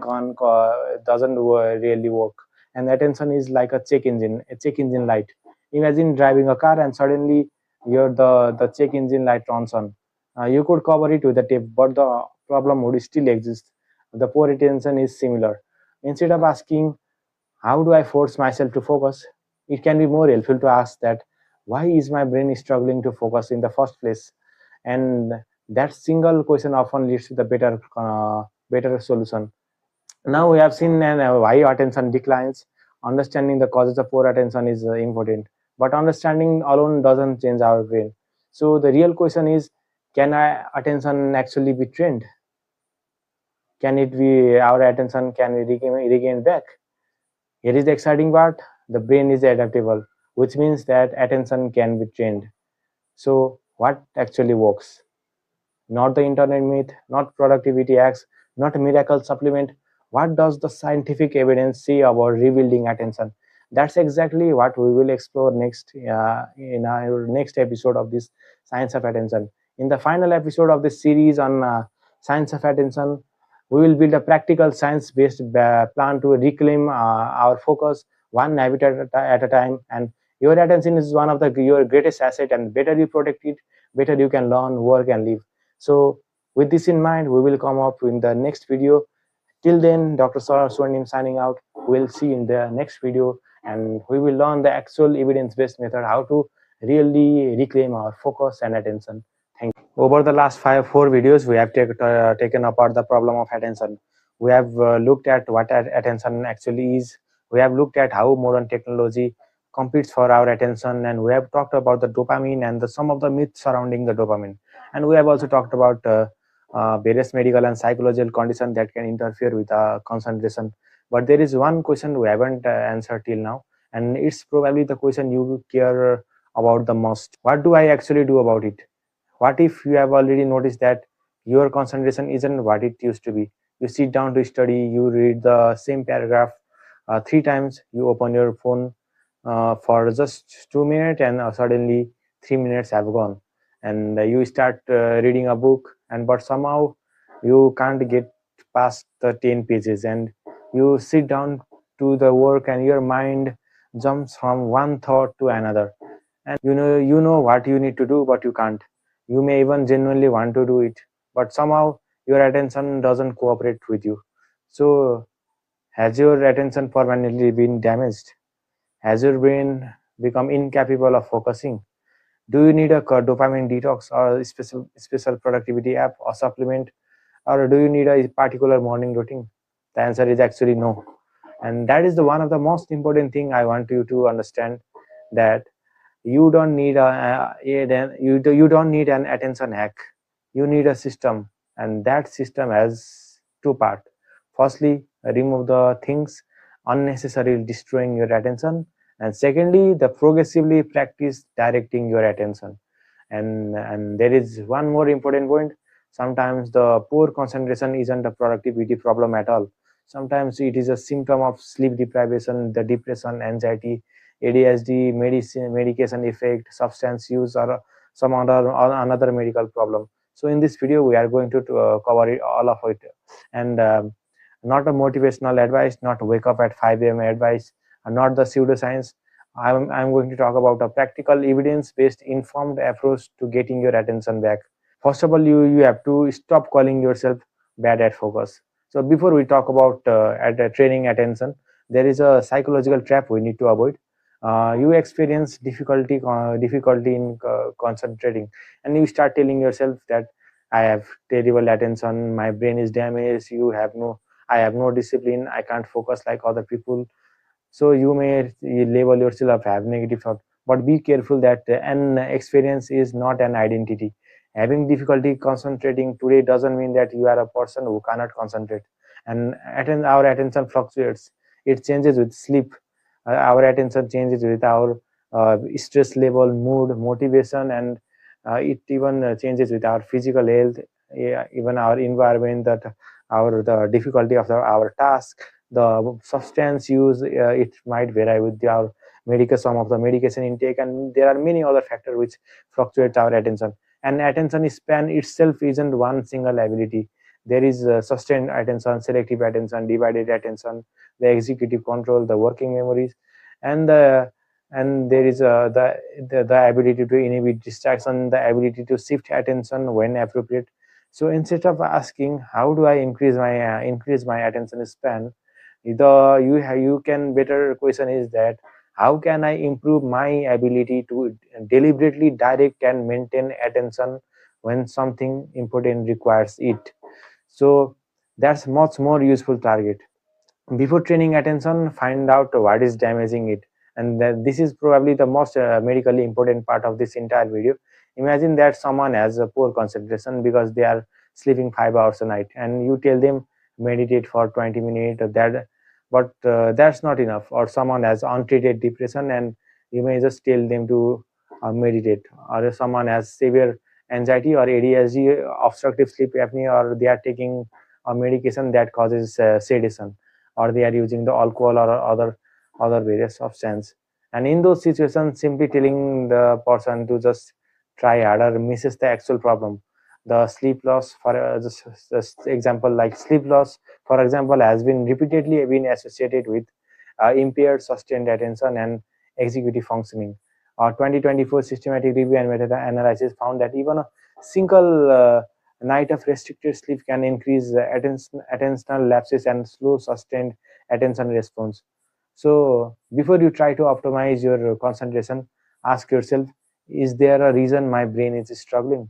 doesn't really work. And attention is like a check engine light. Imagine driving a car and suddenly the check engine light turns on. You could cover it with a tape, but the problem would still exist. The poor attention is similar. Instead of asking, how do I force myself to focus, it can be more helpful to ask that, why is my brain struggling to focus in the first place? And that single question often leads to the better solution. Now we have seen why attention declines. Understanding the causes of poor attention is important, but understanding alone doesn't change our brain. So the real question is, can attention actually be trained? Can it be our attention? Can we regain back? Here is the exciting part: the brain is adaptable, which means that attention can be trained. So, what actually works? Not the internet myth, not productivity hacks, not a miracle supplement. What does the scientific evidence say about rebuilding attention? That's exactly what we will explore next in our next episode of this Science of Attention. In the final episode of this series on Science of Attention, we will build a practical science-based plan to reclaim our focus one habit at a time. And your attention is one of your greatest asset, and better you protect it, better you can learn, work, and live. So, with this in mind, we will come up in the next video. Till then, Dr. Swarnim signing out. We'll see you in the next video, and we will learn the actual evidence-based method how to really reclaim our focus and attention. Thank you. Over the last four videos, we have taken apart the problem of attention. We have looked at what attention actually is. We have looked at how modern technology competes for our attention, and we have talked about the dopamine and some of the myths surrounding the dopamine. And we have also talked about various medical and psychological conditions that can interfere with concentration. But there is one question we haven't answered till now, and it's probably the question you care about the most. What do I actually do about it? What if you have already noticed that your concentration isn't what it used to be? You sit down to study, you read the same paragraph three times, you open your phone for just 2 minutes, and suddenly 3 minutes have gone. And you start reading a book, and but somehow you can't get past the 10 pages, and you sit down to the work, and your mind jumps from one thought to another, and you know what you need to do, but you can't. You may even genuinely want to do it, but somehow your attention doesn't cooperate with you. So, has your attention permanently been damaged? Has your brain become incapable of focusing? Do you need a dopamine detox, or a special productivity app or supplement, or do you need a particular morning routine? The answer is actually no. And that is the one of the most important thing I want you to understand, that you don't need you don't need an attention hack. You need a system, and that system has two parts. Firstly, remove the things unnecessarily destroying your attention, and secondly, the progressively practice directing your attention. And there is one more important point. Sometimes the poor concentration isn't a productivity problem at all. Sometimes it is a symptom of sleep deprivation, the depression, anxiety, ADHD, medication effect, substance use, or some other or another medical problem. So in this video, we are going to cover all of it, and not a motivational advice, not wake up at 5 a.m. advice, and not the pseudoscience. I'm going to talk about a practical, evidence-based, informed approach to getting your attention back. First of all, you have to stop calling yourself bad at focus. So before we talk about training attention, there is a psychological trap we need to avoid. You experience difficulty in concentrating, and you start telling yourself that I have terrible attention, my brain is damaged, I have no discipline, I can't focus like other people. So you may label yourself have negative thought, but be careful that an experience is not an identity. Having difficulty concentrating today doesn't mean that you are a person who cannot concentrate. And our attention fluctuates. It changes with sleep. Our attention changes with our stress level, mood, motivation, and it even changes with our physical health, yeah, even our environment, that our the difficulty of our task, the substance use, it might vary with our medical, some of the medication intake, and there are many other factors which fluctuate our attention. And attention span itself isn't one single ability. There is sustained attention, selective attention, divided attention, the executive control, the working memories, and there is the ability to inhibit distraction, the ability to shift attention when appropriate. So instead of asking how do I increase my attention span, you can better question is that how can I improve my ability to deliberately direct and maintain attention when something important requires it. So that's much more useful target. Before training attention, find out what is damaging it. And this is probably the most medically important part of this entire video. Imagine that someone has a poor concentration because they are sleeping 5 hours a night, and you tell them meditate for 20 minutes, but that's not enough. Or someone has untreated depression, and you may just tell them to meditate. Or someone has severe anxiety or ADHD, obstructive sleep apnea, or they are taking a medication that causes sedation, or they are using the alcohol or other various substance. And in those situations, simply telling the person to just try harder misses the actual problem. The sleep loss, for just example, like sleep loss, for example, has been repeatedly been associated with impaired sustained attention and executive functioning. 2024 systematic review and meta-analysis found that even a single night of restricted sleep can increase attentional lapses and slow sustained attention response. So before you try to optimize your concentration, ask yourself, is there a reason my brain is struggling?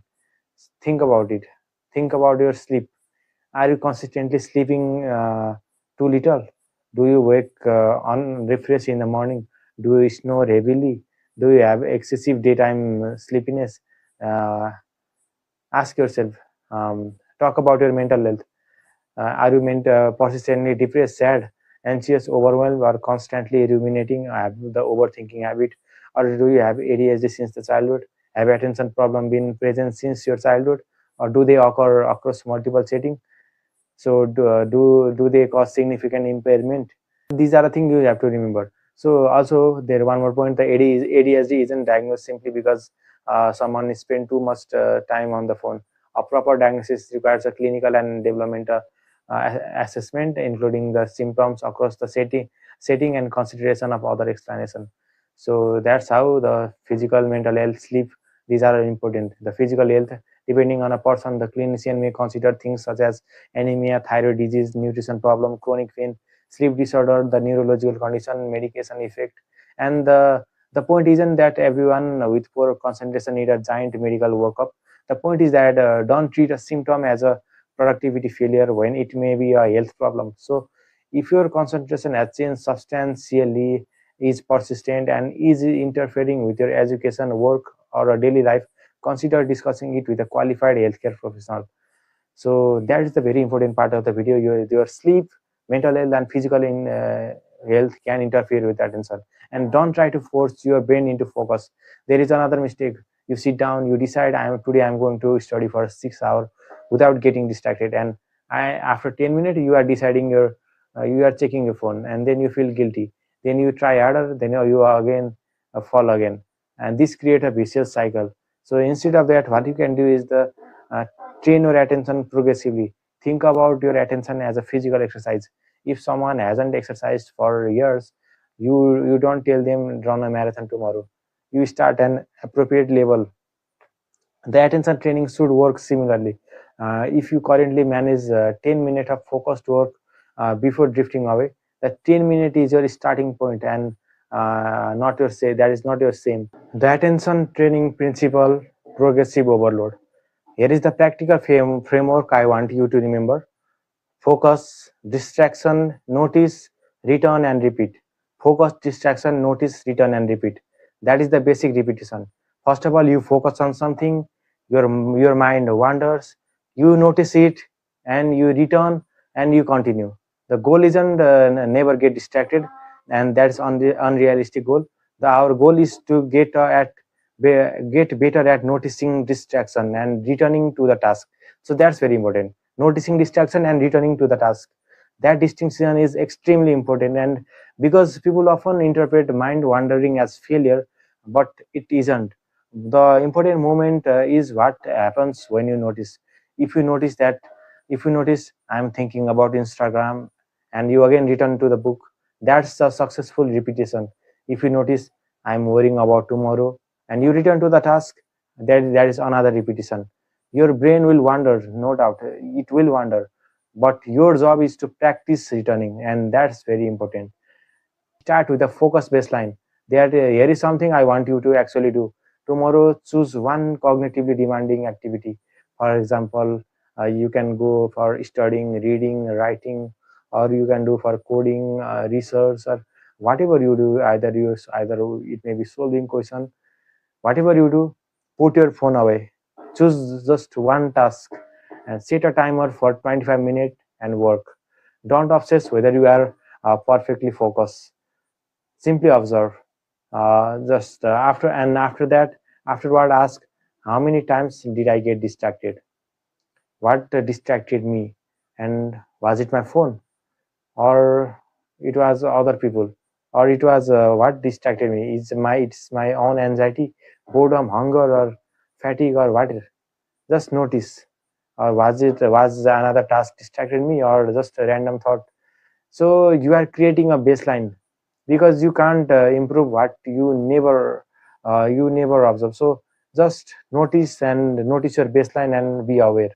Think about it. Think about your sleep. Are you consistently sleeping too little? Do you wake unrefreshed in the morning? Do you snore heavily? Do you have excessive daytime sleepiness? Uh, Ask yourself. Talk about your mental health. Are you persistently depressed, sad, anxious, overwhelmed, or constantly ruminating? Have the overthinking habit, or do you have ADHD since the childhood? Have attention problem been present since your childhood, or do they occur across multiple settings? So do they cause significant impairment? These are the things you have to remember. So also there one more point: the ADHD isn't diagnosed simply because someone spent too much time on the phone. A proper diagnosis requires a clinical and developmental assessment, including the symptoms across the setting and consideration of other explanation. So that's how the physical, mental health, sleep, these are important. The physical health, depending on a person, the clinician may consider things such as anemia, thyroid disease, nutrition problem, chronic pain, sleep disorder, the neurological condition, medication effect. And the point isn't that everyone with poor concentration need a giant medical workup. The point is that don't treat a symptom as a productivity failure when it may be a health problem. So if your concentration has changed substantially, is persistent, and is interfering with your education, work, or a daily life, consider discussing it with a qualified healthcare professional. So that is the very important part of the video. Your sleep, mental health, and physical health can interfere with attention. And don't try to force your brain into focus. There is another mistake. You sit down, you decide, today I'm going to study for 6 hours without getting distracted, and after 10 minutes you are deciding you are checking your phone, and then you feel guilty. Then you try harder, then you again fall again, and this creates a vicious cycle. So instead of that, what you can do is the uh, train your attention progressively. Think about your attention as a physical exercise. If someone hasn't exercised for years, you don't tell them run a marathon tomorrow. You start an appropriate level. The attention training should work similarly. If you currently manage 10 minutes of focused work before drifting away, the 10 minute is your starting point, and not your say that is not your same. The attention training principle, progressive overload. Here is the practical framework I want you to remember. Focus, distraction, notice, return and repeat. Focus, distraction, notice, return and repeat. That is the basic repetition. First of all, you focus on something, your mind wanders, you notice it, and you return and you continue. The goal isn't never get distracted, and that's on the unrealistic goal. Our goal is to get better at noticing distraction and returning to the task. So that's very important. Noticing distraction and returning to the task, that distinction is extremely important. And because people often interpret mind wandering as failure, but it isn't. The important moment is what happens when you notice. If you notice that, if you notice I'm thinking about Instagram, and you again return to the book, that's a successful repetition. If you notice I'm worrying about tomorrow, and you return to the task, that is another repetition. Your brain will wander, no doubt, it will wander, but your job is to practice returning, and that's very important. Start with a focus baseline. Here is something I want you to actually do tomorrow. Choose one cognitively demanding activity. For example, you can go for studying, reading, writing, or you can do for coding, research, or whatever you do. Either it may be solving question. Whatever you do, put your phone away. Choose just one task and set a timer for 25 minutes and work. Don't obsess whether you are perfectly focused. Simply observe. Just after that, afterward, ask how many times did I get distracted? What distracted me? And was it my phone, or it was other people, or it was what distracted me? It's my own anxiety, boredom, hunger, or fatigue, or whatever. Just notice. Or was another task distracted me, or just a random thought? So you are creating a baseline, because you can't improve what you never observe. So just notice your baseline and be aware,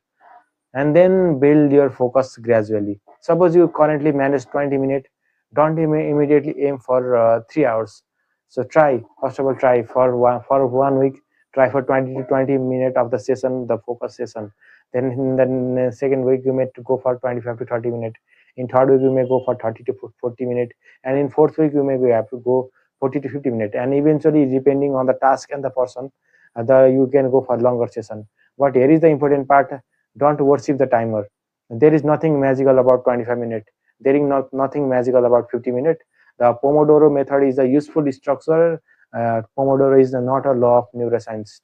and then build your focus gradually. Suppose you currently manage 20 minutes, don't immediately aim for 3 hours. So try, first of all, try for 1 week, try for 20 to 20 minutes of the session, the focus session. Then in the second week, you may to go for 25 to 30 minutes. In third week, you may go for 30 to 40 minutes. And in fourth week, you may have to go 40 to 50 minutes. And eventually, depending on the task and the person, you can go for longer session. But here is the important part. Don't worship the timer. There is nothing magical about 25 minutes. There is nothing magical about 50 minutes. The Pomodoro method is a useful structure. Pomodoro is not a law of neuroscience.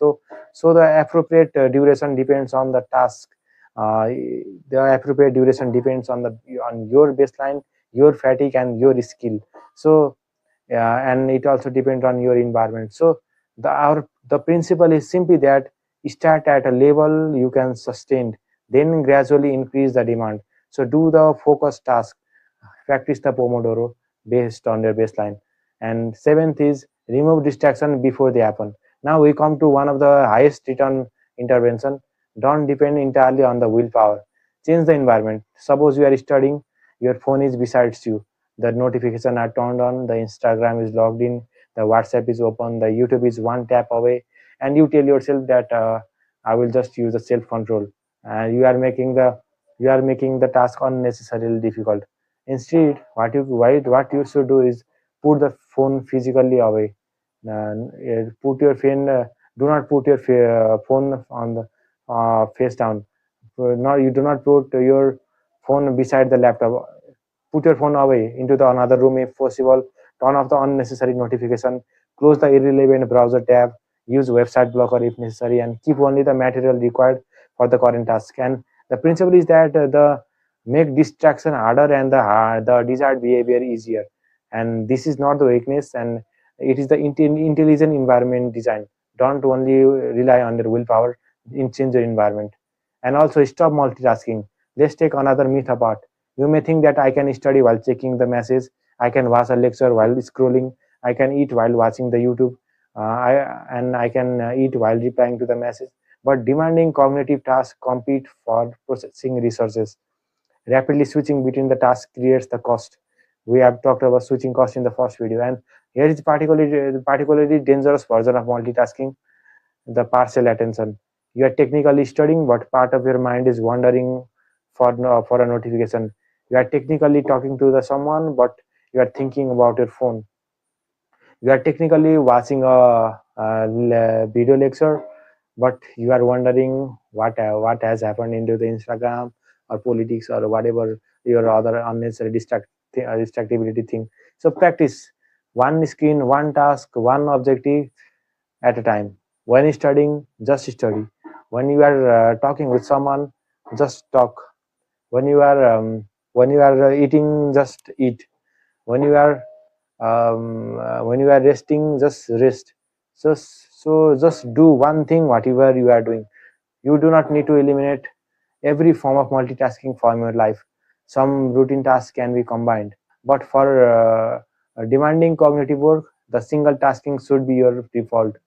So the appropriate duration depends on the task. The appropriate duration depends on your baseline, your fatigue, and your skill. So and it also depends on your environment. So the principle is simply that start at a level you can sustain, then gradually increase the demand. So do the focus task, practice the Pomodoro based on their baseline. And seventh is remove distraction before they happen. Now we come to one of the highest return intervention. Don't depend entirely on the willpower. Change the environment. Suppose you are studying, your phone is besides you. The notification are turned on, the Instagram is logged in, the WhatsApp is open, the YouTube is one tap away, and you tell yourself that I will just use the self control. You are making the task unnecessarily difficult. Instead, what you should do is put the phone physically away. Put your phone. Do not put your phone on the face down. No, you do not put your phone beside the laptop. Put your phone away into the another room if possible. Turn off the unnecessary notification. Close the irrelevant browser tab. Use website blocker if necessary, and keep only the material required for the current task. And the principle is that the make distraction harder and the desired behavior easier. And this is not the weakness, and it is the intelligent environment design. Don't only rely on your willpower. In change your environment. And also stop multitasking. Let's take another myth apart. You may think that I can study while checking the message, I can watch a lecture while scrolling, I can eat while watching the YouTube, I can eat while replying to the message. But demanding cognitive tasks compete for processing resources. Rapidly switching between the tasks creates the cost. We have talked about switching cost in the first video, and Here is particularly dangerous version of multitasking, the partial attention. You are technically studying, but part of your mind is wandering for for a notification. You are technically talking to the someone, but you are thinking about your phone. You are technically watching a video lecture, but you are wondering what has happened into the Instagram or politics or whatever your other unnecessary distractibility thing. So practice one screen, one task, one objective at a time. When studying, just study. When you are talking with someone, just talk. When you are eating, just eat. When you are resting, just rest. So just do one thing, whatever you are doing. You do not need to eliminate every form of multitasking from your life. Some routine tasks can be combined, but for demanding cognitive work, the single tasking should be your default.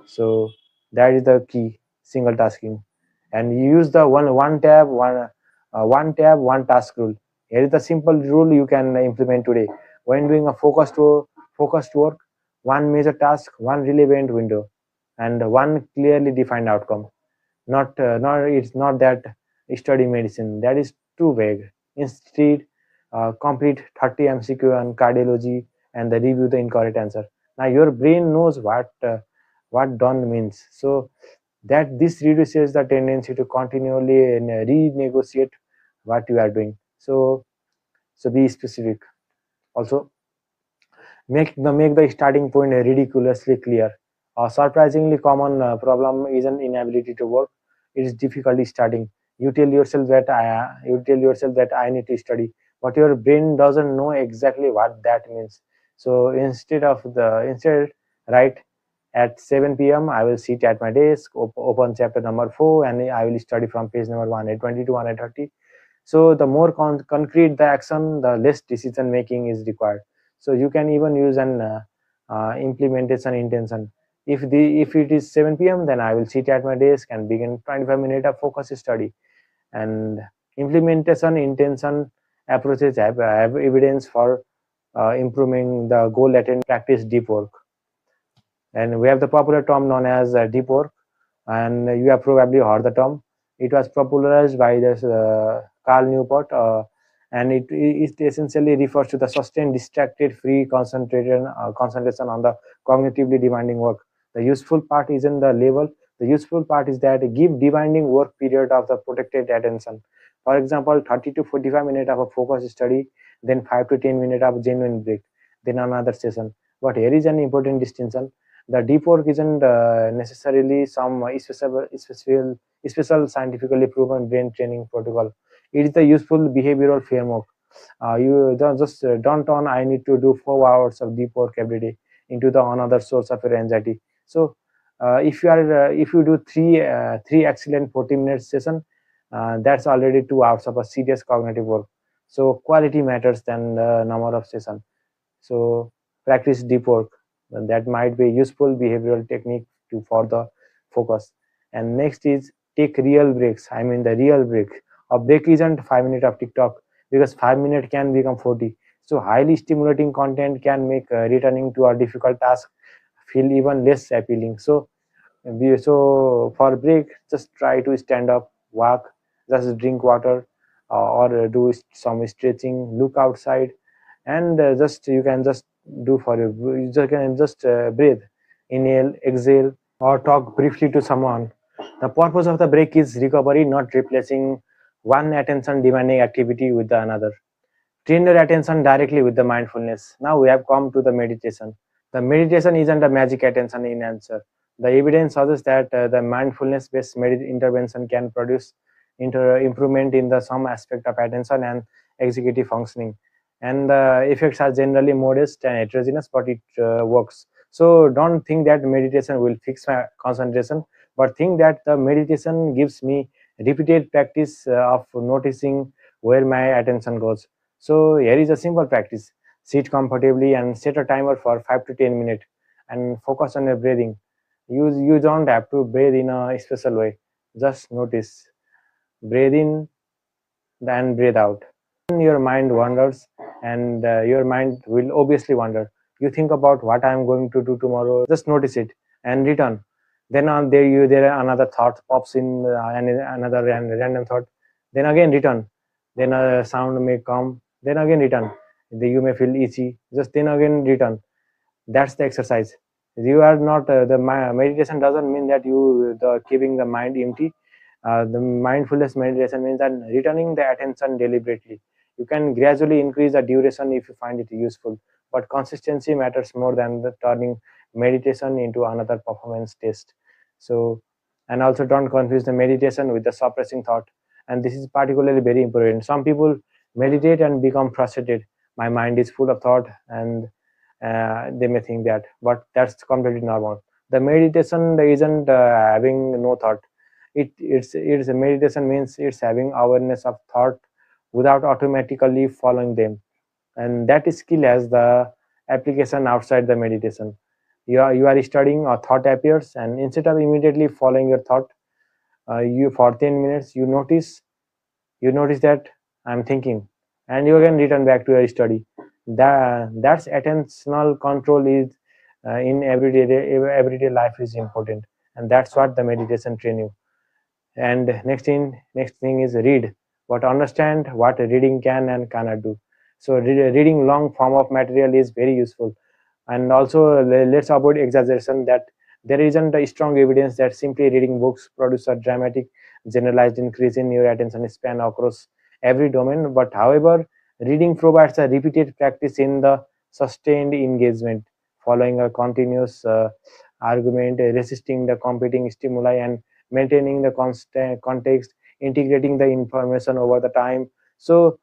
So that is the key, single tasking. And you use the one task rule. Here is the simple rule you can implement today. When doing a focused work, one major task, one relevant window, and one clearly defined outcome. Not it's not that study medicine, that is too vague. Instead, complete 30 MCQ on cardiology and the review the incorrect answer. Now your brain knows what done means, so that this reduces the tendency to continually renegotiate what you are doing. So be specific. Also, make the starting point ridiculously clear. A surprisingly common problem isn't inability to work; it is difficulty starting. You tell yourself that I need to study, but your brain doesn't know exactly what that means. So instead, write at 7 p.m. I will sit at my desk, open chapter number 4, and I will study from page number 120 to 130. So the more concrete the action, the less decision making is required. So you can even use an implementation intention. If it is 7 p.m., then I will sit at my desk and begin 25 minutes of focus study. And implementation intention approaches have evidence for improving the goal attain practice deep work. And we have the popular term known as deep work, and you have probably heard the term. It was popularized by this Carl Newport, and it essentially refers to the sustained, distracted, free, concentration on the cognitively demanding work. The useful part isn't the label. The useful part is that give demanding work period of the protected attention. For example, 30 to 45 minutes of a focus study, then 5 to 10 minutes of genuine break, then another session. But here is an important distinction. The deep work isn't necessarily some special scientifically proven brain training protocol. It is the useful behavioral framework. You don't just don't turn I need to do 4 hours of deep work every day into the another source of your anxiety. So if you do three excellent 40-minute session, that's already 2 hours of a serious cognitive work. So quality matters than the number of session. So practice deep work. That might be a useful behavioral technique to further focus. And next is take real breaks. I mean the real break. A break isn't 5 minutes of TikTok, because 5 minutes can become 40. So highly stimulating content can make returning to a difficult task feel even less appealing. So for break, just try to stand up, walk, just drink water, or do some stretching, look outside, and just you can just do for you just can just breathe, inhale, exhale, or talk briefly to someone. The purpose of the break is recovery, not replacing one attention demanding activity with the another. Train your attention directly with the mindfulness. Now we have come to the meditation. The meditation isn't a magic attention in answer. The evidence suggests that the mindfulness-based intervention can produce improvement in the some aspect of attention and executive functioning. And the effects are generally modest and heterogeneous, but it works. So don't think that meditation will fix my concentration, but think that the meditation gives me repeated practice of noticing where my attention goes. So here is a simple practice. Sit comfortably and set a timer for 5 to 10 minutes and focus on your breathing. You don't have to breathe in a special way. Just notice. Breathe in, then breathe out. When your mind wanders, and your mind will obviously wander, You think about what I am going to do tomorrow, just notice it and return. Then on there you there another thought pops in, and another random thought, then again return. Then a sound may come, then again return. You may feel itchy, just then again return. That's the exercise. You are not meditation doesn't mean that you the keeping the mind empty. The mindfulness meditation means that returning the attention deliberately. You can gradually increase the duration if you find it useful, but consistency matters more than the turning meditation into another performance test. So, and also don't confuse the meditation with the suppressing thought. And this is particularly very important. Some people meditate and become frustrated. My mind is full of thought, and they may think that, but that's completely normal. The meditation isn't having no thought. It's a meditation means it's having awareness of thought without automatically following them, and that skill has the application outside the meditation. You are studying, a thought appears, and instead of immediately following your thought, you for 10 minutes you notice that I'm thinking, and you again return back to your study. That's attentional control is in everyday life is important, and that's what the meditation train you. And next thing is read, but understand what reading can and cannot do. So reading long form of material is very useful, and also let's avoid exaggeration that there isn't a strong evidence that simply reading books produce a dramatic generalized increase in your attention span across every domain. But however, reading provides a repeated practice in the sustained engagement, following a continuous argument, resisting the competing stimuli, and maintaining the constant context, integrating the information over the time. So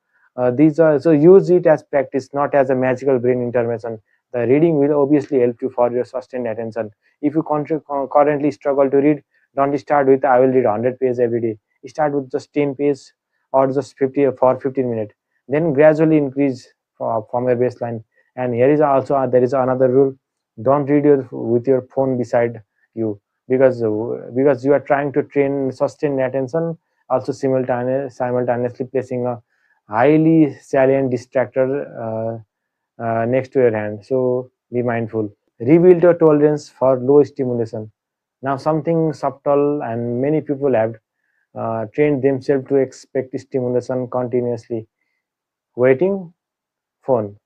these are so use it as practice, not as a magical brain intervention. The reading will obviously help you for your sustained attention. If you currently struggle to read, don't start with I will read 100 pages every day. Start with just 10 pages or just 50 for 15 minutes. Then gradually increase from your baseline. And here is also there is another rule: don't read with your phone beside you, because you are trying to train sustained attention, also simultaneously placing a highly salient distractor next to your hand. So be mindful. Rebuild your tolerance for low stimulation. Now, something subtle, and many people have trained themselves to expect stimulation continuously. Waiting, phone.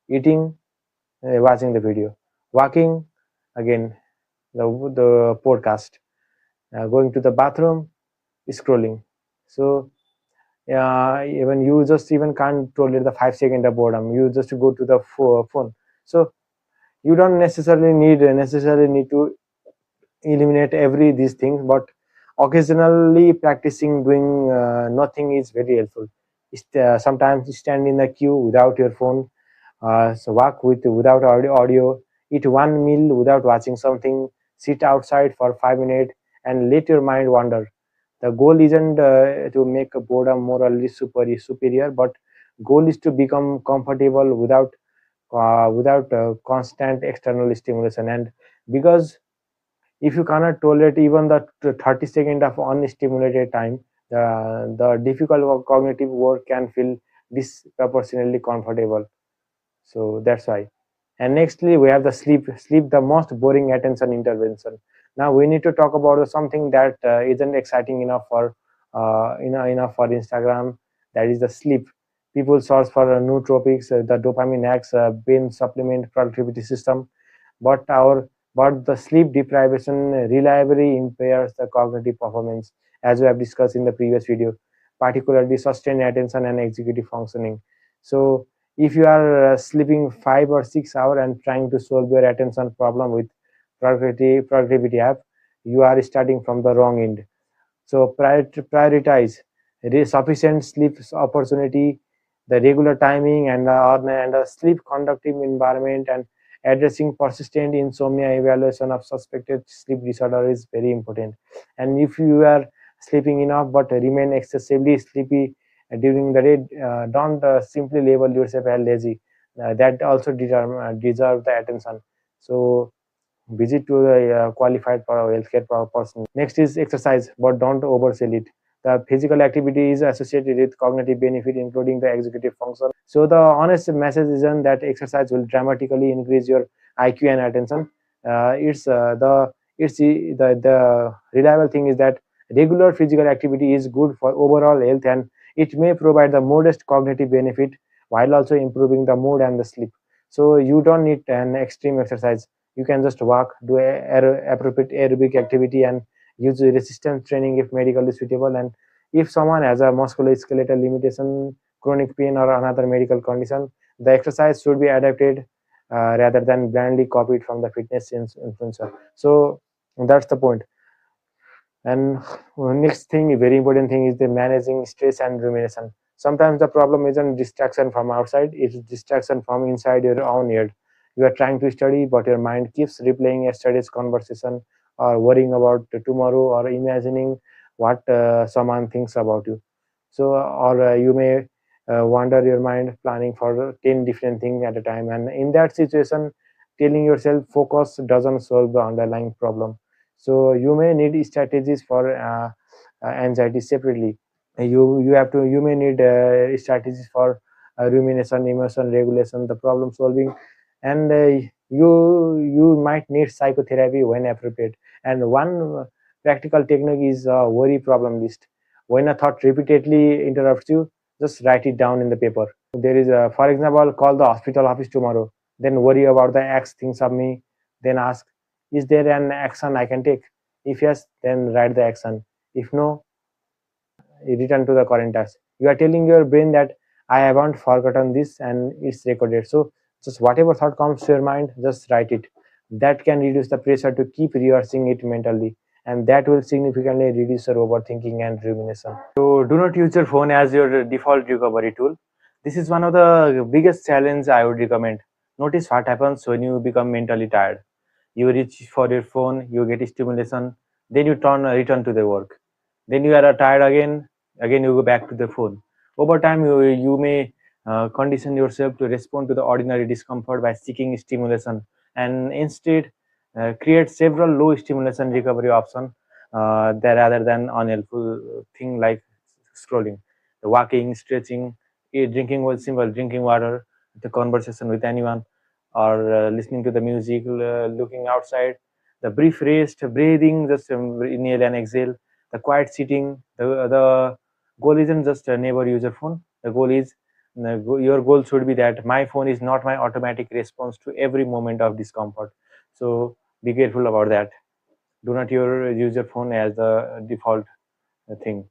Eating, watching the video. Walking, again, the podcast. Going to the bathroom, scrolling. So even you just even can't tolerate the 5 second of boredom. You just go to the phone. So you don't necessarily need to eliminate every these things, but occasionally practicing doing nothing is very helpful. Sometimes stand in a queue without your phone, so walk without audio, eat one meal without watching something, sit outside for 5 minutes, and let your mind wander. The goal isn't to make a boredom morally superior, but goal is to become comfortable without constant external stimulation. And because if you cannot tolerate even the 30 second of unstimulated time, the difficult cognitive work can feel disproportionately comfortable. So that's why. And nextly, we have the sleep. Sleep, the most boring attention intervention. Now we need to talk about something that isn't exciting enough for enough for Instagram. That is the sleep. People search for nootropics, the dopamine hacks, brain supplement, productivity system, but the sleep deprivation reliably impairs the cognitive performance, as we have discussed in the previous video, particularly sustained attention and executive functioning. So if you are sleeping 5 or 6 hours and trying to solve your attention problem with productivity app, you are starting from the wrong end. So prioritize sufficient sleep opportunity, the regular timing, and a sleep conductive environment, and addressing persistent insomnia. Evaluation of suspected sleep disorder is very important. And if you are sleeping enough but remain excessively sleepy during the day, don't simply label yourself as lazy. That also deserve the attention. So visit to the qualified for healthcare person. Next is exercise, but don't oversell it. The physical activity is associated with cognitive benefit, including the executive function. So the honest message isn't that exercise will dramatically increase your IQ and attention. The reliable thing is that regular physical activity is good for overall health, and it may provide the modest cognitive benefit while also improving the mood and the sleep. So you don't need an extreme exercise. You can just walk, do appropriate aerobic activity, and use resistance training if medically suitable. And if someone has a musculoskeletal limitation, chronic pain, or another medical condition, the exercise should be adapted rather than blindly copied from the fitness influencer. So that's the point. And next thing, very important thing, is the managing stress and rumination. Sometimes the problem isn't distraction from outside; it's distraction from inside your own head. You are trying to study, but your mind keeps replaying yesterday's conversation, or worrying about tomorrow, or imagining what someone thinks about you. So, or you may wander your mind planning for 10 different things at a time. And in that situation, telling yourself focus doesn't solve the underlying problem. So you may need strategies for anxiety separately. You may need strategies for rumination, emotion regulation, the problem solving, and you might need psychotherapy when appropriate. And one practical technique is a worry problem list. When a thought repeatedly interrupts you, just write it down in the paper. There is a, for example, call the hospital office tomorrow, then worry about the X things of me, then ask, is there an action I can take? If yes, then write the action. If no, return to the current task. You are telling your brain that I haven't forgotten this and it's recorded. So just whatever thought comes to your mind, just write it. That can reduce the pressure to keep rehearsing it mentally, and that will significantly reduce your overthinking and rumination. So do not use your phone as your default recovery tool. This is one of the biggest challenge I would recommend. Notice what happens when you become mentally tired. You reach for your phone, you get stimulation, then you return to the work. Then you are tired again you go back to the phone. Over time, you may condition yourself to respond to the ordinary discomfort by seeking stimulation, and instead create several low stimulation recovery options that rather than unhelpful thing like scrolling, the walking, stretching, drinking was simple drinking water, the conversation with anyone, or listening to the music, looking outside, the brief rest, breathing, just inhale and exhale, the quiet sitting. The goal isn't just never use your phone. The goal is your goal should be that my phone is not my automatic response to every moment of discomfort. So be careful about that. Do not use your phone as the default thing.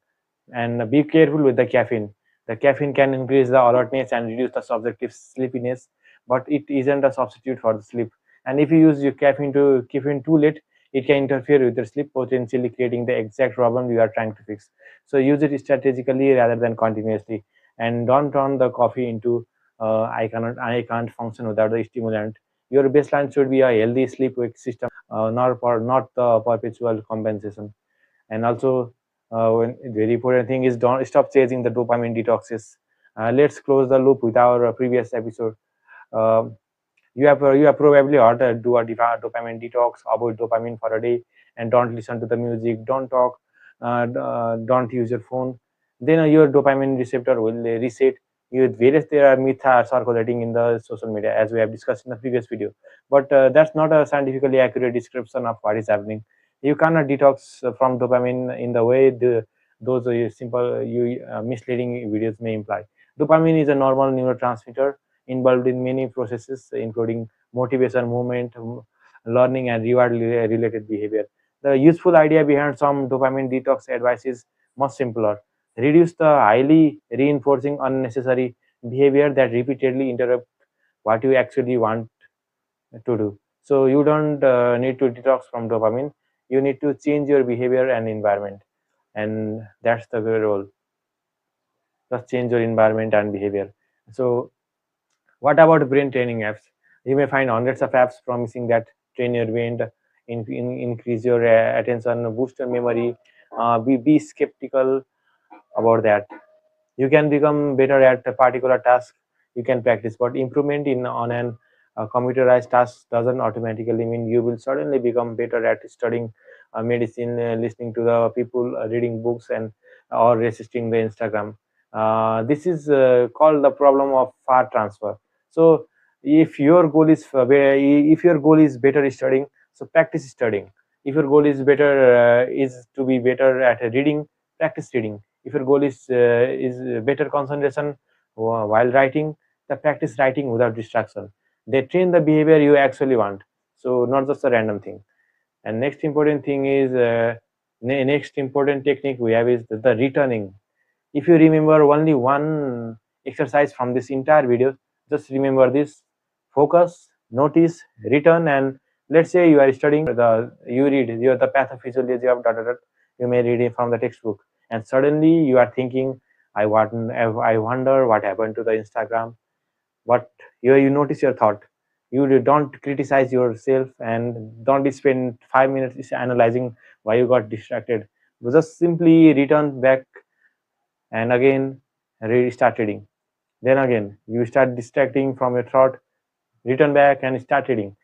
And be careful with the caffeine. The caffeine can increase the alertness and reduce the subjective sleepiness, but it isn't a substitute for the sleep. And if you use your caffeine too late, it can interfere with your sleep, potentially creating the exact problem you are trying to fix. So use it strategically rather than continuously, and don't turn the coffee into I can't function without the stimulant. Your baseline should be a healthy sleep wake system, not the perpetual compensation. And also when very important thing is don't stop chasing the dopamine detoxes. Let's close the loop with our previous episode. Um you have probably heard do a dopamine detox, avoid dopamine for a day, and don't listen to the music, don't talk, don't use your phone. Then your dopamine receptor will reset. With various there are myths are circulating in the social media as we have discussed in the previous video, but that's not a scientifically accurate description of what is happening. You cannot detox from dopamine in the way those simple misleading videos may imply. Dopamine is a normal neurotransmitter involved in many processes, including motivation, movement, learning, and reward related behavior. The useful idea behind some dopamine detox advice is much simpler. Reduce the highly reinforcing unnecessary behavior that repeatedly interrupt what you actually want to do. So you don't need to detox from dopamine. You need to change your behavior and environment, and that's the role. Just change your environment and behavior. So what about brain training apps? You may find hundreds of apps promising that train your brain, increase your attention, boost your memory. Be skeptical about that. You can become better at a particular task. You can practice, but improvement in on an computerized task doesn't automatically mean you will suddenly become better at studying medicine, listening to the people, reading books, and or resisting the Instagram. This is called the problem of far transfer. So if your goal is better studying, so practice studying. If your goal is better is to be better at reading, practice reading. If your goal is better concentration while writing, the practice writing without distraction. They train the behavior you actually want, so not just a random thing. And next important thing is next important technique we have is the returning. If you remember only one exercise from this entire video, just remember this: focus, notice, return. And let's say you are studying you read you the pathophysiology of dot dot dot. You may read it from the textbook, and suddenly you are thinking, I wonder what happened to the Instagram. But you notice your thought. You don't criticize yourself and don't spend 5 minutes analyzing why you got distracted. You just simply return back and again restart reading. Then again you start distracting from your thought, return back and start reading.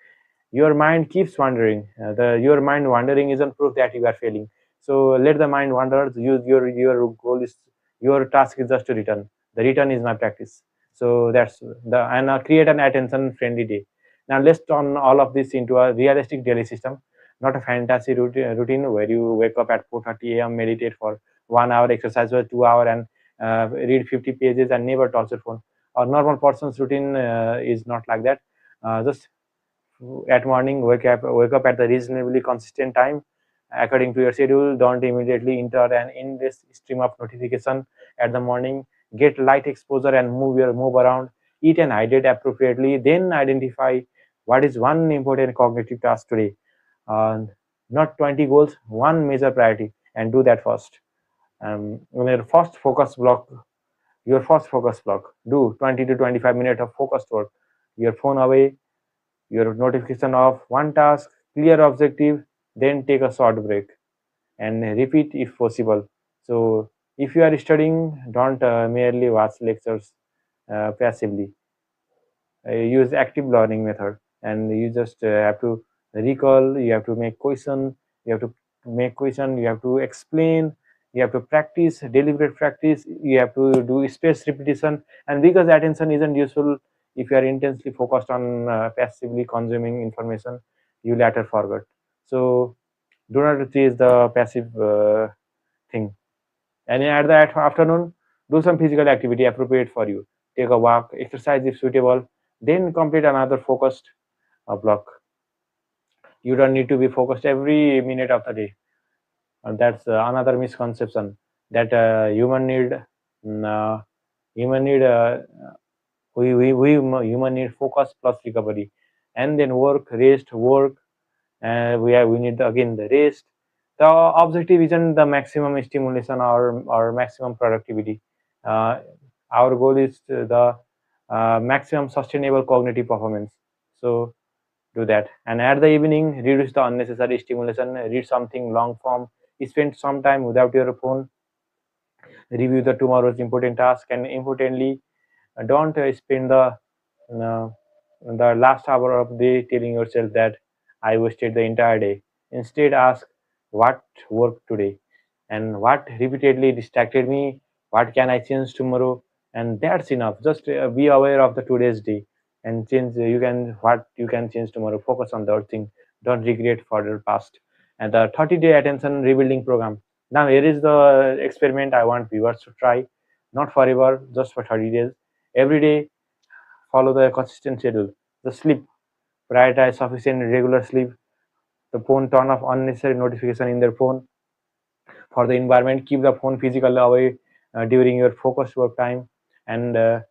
Your mind keeps wandering. The your mind wandering isn't proof that you are failing. So let the mind wander. Your goal is, your task is just to return. The return is my practice. So that's the and create an attention friendly day. Now let's turn all of this into a realistic daily system, not a fantasy routine where you wake up at 4:30 a.m., meditate for 1 hour, exercise for 2 hour, and read 50 pages and never touch your phone. A normal person's routine is not like that. Just at morning, wake up at the reasonably consistent time according to your schedule. Don't immediately enter an endless stream of notification at the morning. Get light exposure and move around. Eat and hydrate appropriately. Then identify what is one important cognitive task today. uh, Not 20 goals, one major priority, and do that first. Your first focus block, do 20 to 25 minutes of focused work. Your phone away, your notification off, one task, clear objective, then take a short break and repeat if possible. So, if you are studying, don't merely watch lectures passively. Use active learning method, and you just have to recall, you have to make question, you have to you have to explain, you have to practice deliberate practice, you have to do space repetition. And because attention isn't useful if you are intensely focused on passively consuming information, you later forget. So do not chase the passive thing. And at the afternoon, do some physical activity appropriate for you. Take a walk, exercise if suitable, then complete another focused block. You don't need to be focused every minute of the day. And that's another misconception that mm, uh, human need we human need focus plus recovery, and then work. We need again the rest. The objective isn't the maximum stimulation or maximum productivity. Uh, our goal is the maximum sustainable cognitive performance. So do that. And at the evening, reduce the unnecessary stimulation. Read something long form. Spend some time without your phone. Review the tomorrow's important task, and importantly, don't spend uh, the last hour of the day telling yourself that I wasted the entire day. Instead, ask what worked today and what repeatedly distracted me. What can I change tomorrow? And that's enough. Just be aware of the today's day and change. You can what you can change tomorrow. Focus on that thing. Don't regret for the past. And the 30-day attention rebuilding program. Now here is the experiment I want viewers to try. Not forever, just for 30 days. Every day, follow the consistent schedule. The sleep, prioritize sufficient regular sleep. The phone, turn off unnecessary notification in their phone. For the environment, keep the phone physically away during your focused work time, and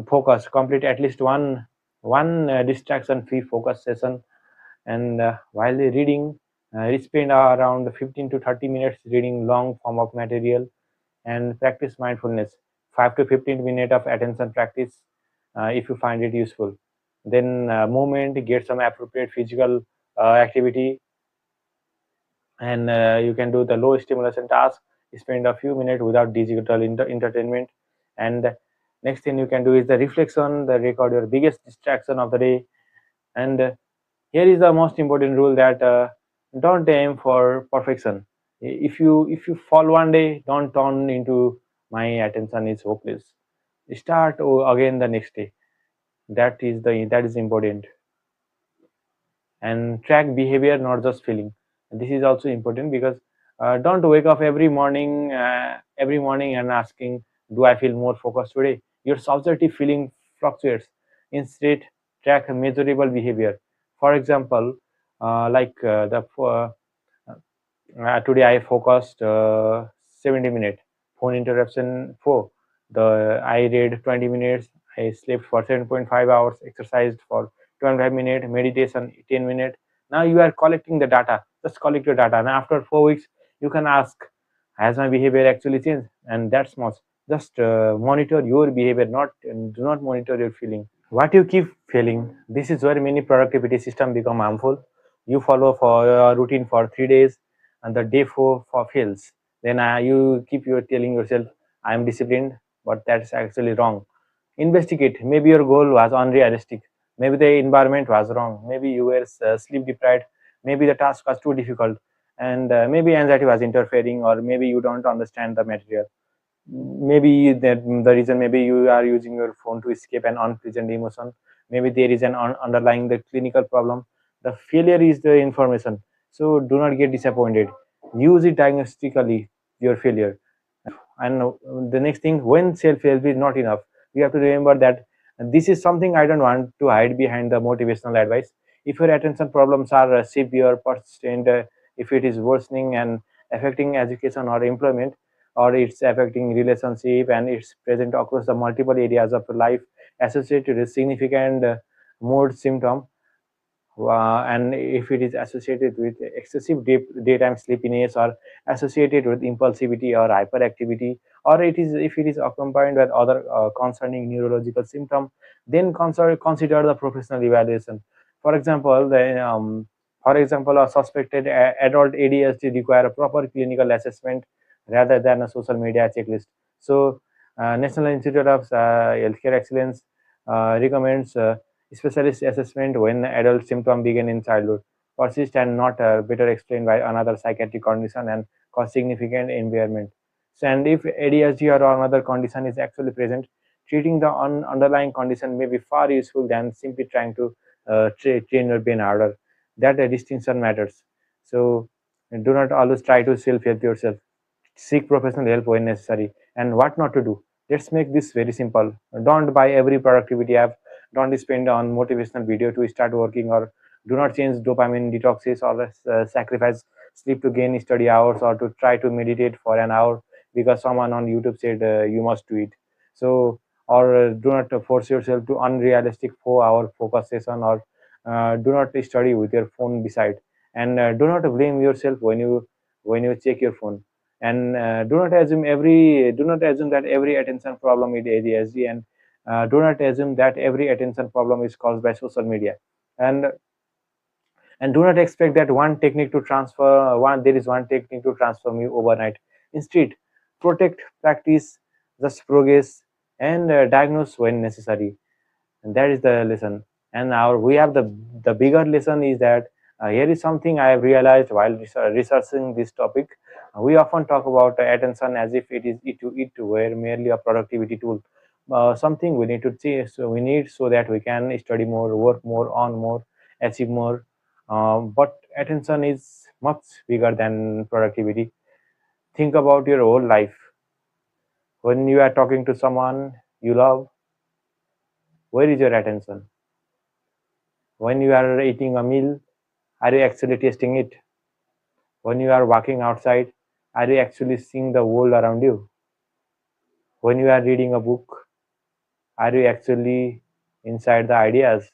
focus. Complete at least one distraction free focus session. And while reading, spend around 15 to 30 minutes reading long form of material, and practice mindfulness, 5 to 15 minutes of attention practice if you find it useful. Then movement, get some appropriate physical activity, and you can do the low stimulation task, spend a few minutes without digital entertainment. And next thing you can do is the reflection, the record your biggest distraction of the day. And here is the most important rule that don't aim for perfection, If you fall one day, don't turn into my attention is hopeless. Start again the next day. That is important. And track behavior, not just feeling. This is also important because don't wake up every morning and asking, do I feel more focused today? Your subjective feeling fluctuates. Instead, track measurable behavior. For example, like the today I focused 70 minutes. Phone interruption 4. I read 20 minutes. I slept for 7.5 hours. Exercised for 25 minutes. Meditation 10 minutes. Now you are collecting the data. Just collect your data. And after 4 weeks, you can ask, has my behavior actually changed? And that's much. Just monitor your behavior, not do not monitor your feeling. What you keep failing, this is where many productivity systems become harmful. You follow for a routine for 3 days, and the day four fails. Then you keep your telling yourself, I am disciplined, but that's actually wrong. Investigate. Maybe your goal was unrealistic. Maybe the environment was wrong. Maybe you were sleep deprived. Maybe the task was too difficult, and maybe anxiety was interfering, or maybe you don't understand the material. Maybe that the reason, maybe you are using your phone to escape an unpleasant emotion. Maybe there is an underlying the clinical problem. The failure is the information, so do not get disappointed. Use it diagnostically, your failure. And the next thing, when self-help is not enough, we have to remember that this is something I don't want to hide behind the motivational advice. If your attention problems are severe, persistent, if it is worsening and affecting education or employment, or it's affecting relationship, and it's present across the multiple areas of life associated with significant mood symptom, and if it is associated with excessive daytime sleepiness, or associated with impulsivity or hyperactivity, or it is if it is accompanied with other concerning neurological symptom, then consider the professional evaluation. For example, a suspected adult ADHD require a proper clinical assessment rather than a social media checklist. So, National Institute of Healthcare Excellence recommends specialist assessment when adult symptoms begin in childhood, persist and not better explained by another psychiatric condition, and cause significant impairment. So, and if ADHD or another condition is actually present, treating the underlying condition may be far useful than simply trying to train your brain harder. That distinction matters. So, do not always try to self-help yourself. Seek professional help when necessary. And what not to do, let's make this very simple. Don't buy every productivity app. Don't spend on motivational video to start working, or do not change dopamine detoxes, or sacrifice sleep to gain study hours, or to try to meditate for an hour because someone on YouTube said you must do it. So, or do not force yourself to unrealistic 4 hour focus session, or do not study with your phone beside. And do not blame yourself when you check your phone. And do not assume that every attention problem is ADHD, and do not assume that every attention problem is caused by social media. And and do not expect that there is one technique to transform you overnight. Instead, protect, practice, just progress, and diagnose when necessary. And that is the lesson. And our we have the bigger lesson is that here is something I have realized while researching this topic. We often talk about attention as if it were merely a productivity tool, something we need to change. So we need so that we can study more, work more, on more, achieve more. But attention is much bigger than productivity. Think about your whole life. When you are talking to someone you love, where is your attention? When you are eating a meal, are you actually tasting it? When you are walking outside, are you actually seeing the world around you? When you are reading a book, are you actually inside the ideas?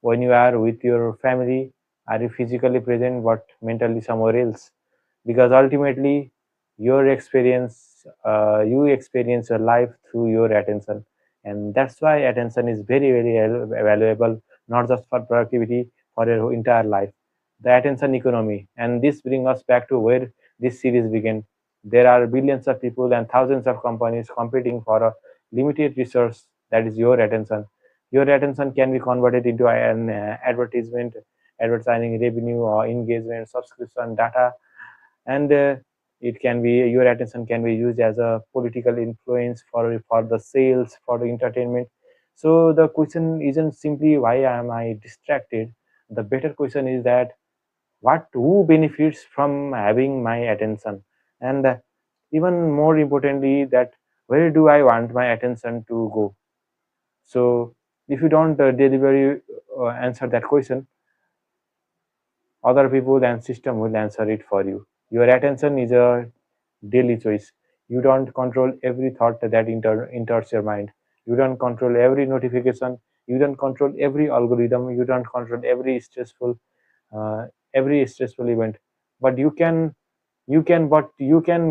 When you are with your family, are you physically present but mentally somewhere else? Because ultimately, you experience your life through your attention, and that's why attention is very, very valuable, not just for productivity, for your entire life. The attention economy, and this brings us back to where this series began. There are billions of people and thousands of companies competing for a limited resource, that is your attention. Your attention can be converted into an advertising revenue, or engagement, subscription, data, and It can be your attention can be used as a political influence for the sales, for the entertainment. So the question isn't simply why am I distracted. The better question is that what who benefits from having my attention, and even more importantly, that where do I want my attention to go. So if you don't deliberately answer that question, other people and system will answer it for you. Your attention is a daily choice. You don't control every thought that enters your mind. You don't control every notification. You don't control every algorithm. You don't control uh, every stressful event. But you can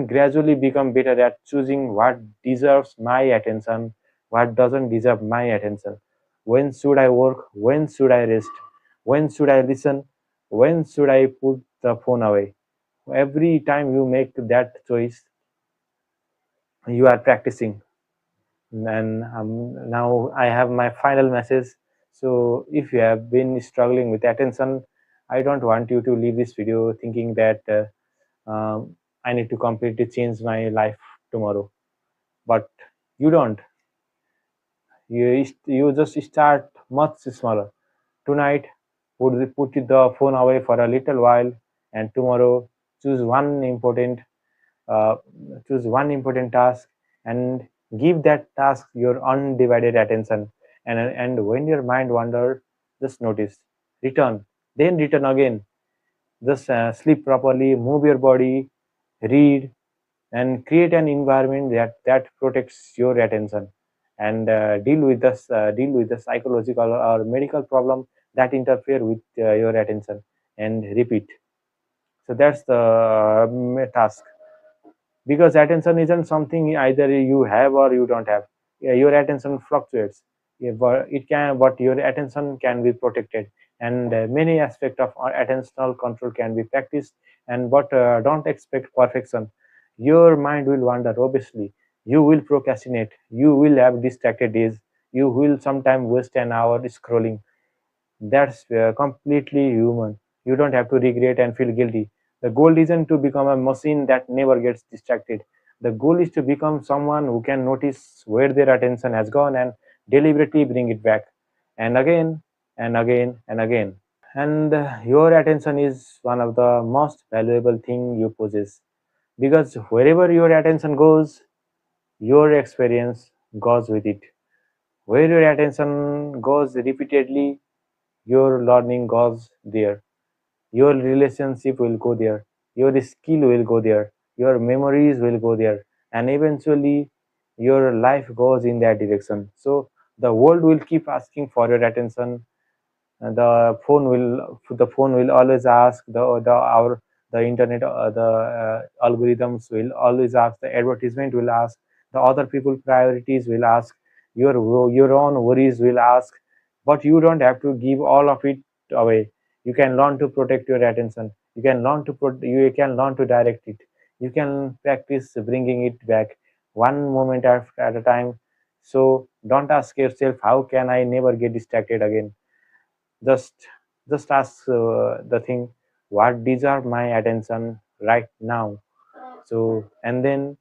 gradually become better at choosing what deserves my attention, what doesn't deserve my attention. When should I work? When should I rest? When should I listen? When should I put the phone away? Every time you make that choice, you are practicing. And now I have my final message. So if you have been struggling with attention, I don't want you to leave this video thinking that I need to completely change my life tomorrow. But you don't. You just start much smaller. Tonight, put the phone away for a little while, and tomorrow choose one important uh, choose one important task and give that task your undivided attention. And when your mind wanders, just notice, return, then return again. Just sleep properly, move your body, read, and create an environment that protects your attention, and deal with the psychological or medical problem that interfere with your attention, and repeat. So that's the task, because attention isn't something either you have or you don't have. Yeah, your attention fluctuates. Yeah, but your attention can be protected, and many aspects of our attentional control can be practiced. And but don't expect perfection. Your mind will wander, obviously. You will procrastinate, you will have distracted days, you will sometimes waste an hour scrolling. That's completely human. You don't have to regret and feel guilty. The goal isn't to become a machine that never gets distracted. The goal is to become someone who can notice where their attention has gone and deliberately bring it back, and again and again and again. And your attention is one of the most valuable thing you possess, because wherever your attention goes, your experience goes with it. Where your attention goes repeatedly, your learning goes there, your relationship will go there, your skill will go there, your memories will go there, and eventually your life goes in that direction. So the world will keep asking for your attention. The phone will always ask, the internet, the algorithms will always ask, the advertisement will ask, the other people priorities will ask, your own worries will ask. But you don't have to give all of it away. You can learn to protect your attention. You can learn to direct it. You can practice bringing it back, one moment at a time. So don't ask yourself, how can I never get distracted again? Just just ask the thing, what deserve my attention right now. So and then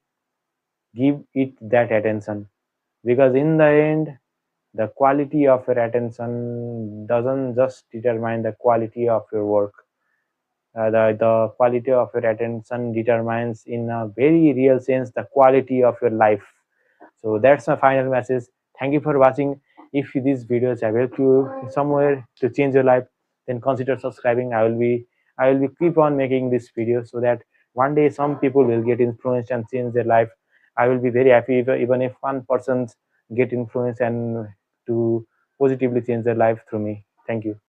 give it that attention, because in the end, the quality of your attention doesn't just determine the quality of your work. The quality of your attention determines, in a very real sense, the quality of your life. So that's my final message. Thank you for watching. If these videos have helped you somewhere to change your life, then consider subscribing. I will be keep on making this video, so that one day some people will get influenced and change their life. I will be very happy even if one person get influenced and to positively change their life through me. Thank you.